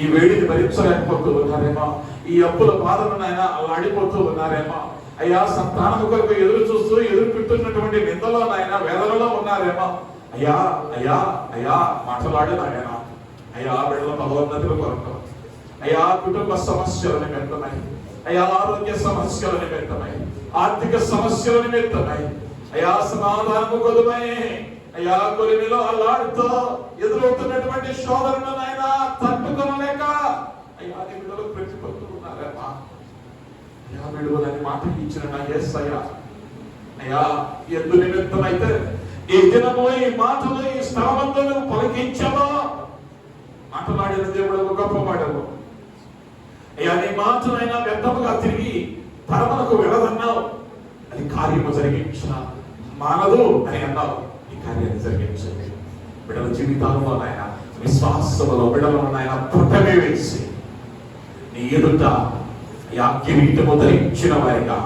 S2: ఈ వేడిని భరించలేకపోతూ ఉన్నారేమో, ఈ అప్పుల బాధలనైనా అల్లాడిపోతూ ఉన్నారేమో, అయ్యా సంతానం కొరకు ఎదురు చూస్తూ ఎదురు పెట్టున్నటువంటి నిందలోనైనా వేదనలో ఉన్నారేమో. అయ్యా అయ్యా అయ్యా మాట్లాడిన ఆయన అయ్యా బిడ్డల పదోన్నతుల కొరకు, అయ్యా కుటుంబ సమస్యల నిమిత్తమై, అయ్యా ఆరోగ్య సమస్యల నిమిత్తమై, ఆర్థిక సమస్యల నిమిత్తమై, అయ్యా సమాధానము కొదుమై, అయ్యా కొలిమిలో అల్లాడుతూ ఎదురవుతున్నటువంటి శోధనను ఆయన తట్టుకోలేక అయ్యా నీ బిడ్డలు ప్రతిపడుతూ ఉన్నారేమా. అయ్యా విడుదలని మాట ఇచ్చిన నా యేసయ్యా అయ్యా ఎందు నిమిత్తమైతే ఈ దినము ఈ మాటలు ఈ స్థలమంతా నువ్వు పలికించావో, మాట్లాడిన దేవుడు గొప్పవాడవు అయ్యా. నీ మాటలైనా వ్యర్థముగా తిరిగి పరమలకు వెళ్ళదన్నావు, అది కార్యము జరిగించిన మానదు అని అన్నావు. ఈ కార్యాన్ని జరిగించండి బిడ్డల జీవితాల్లో నాయన విశ్వాసములో బిడ్డలను నాయన పుట్టమే వేసి నీ ఎదుట అయా కిరీటము ధరించిన వారిగా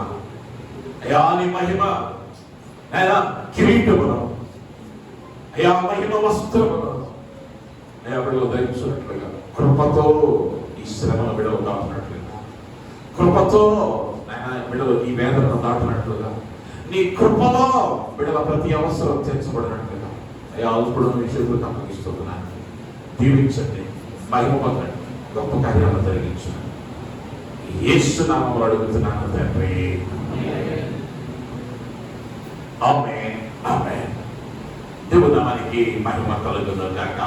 S2: అయా నీ మహిమ నాయన కిరీటమును అయా మహిమ వస్త్రమును అయా బిడ్డలు ధరించినట్లుగా కృపతో ఈ శ్రమను బిడ్డలు దాటునట్లుగా కృపతో నాయన బిడ్డలు ఈ వేదనను దాటునట్లుగా నీ కృపలో బిడ్డల ప్రతి అవసరం తీర్చబడినట్లుగా అయా అల్పుడు నీ చేతులకు అప్పగిస్తున్నాను. దీవించండి, మహిమ పొందండి, గొప్ప కార్యాలను జరిగించండి. యేసు నామములో అడుగుతున్నాను తండ్రి, ఆమేన్ ఆమేన్. దేవుని నామానికి మహిమ కలుగును గాక.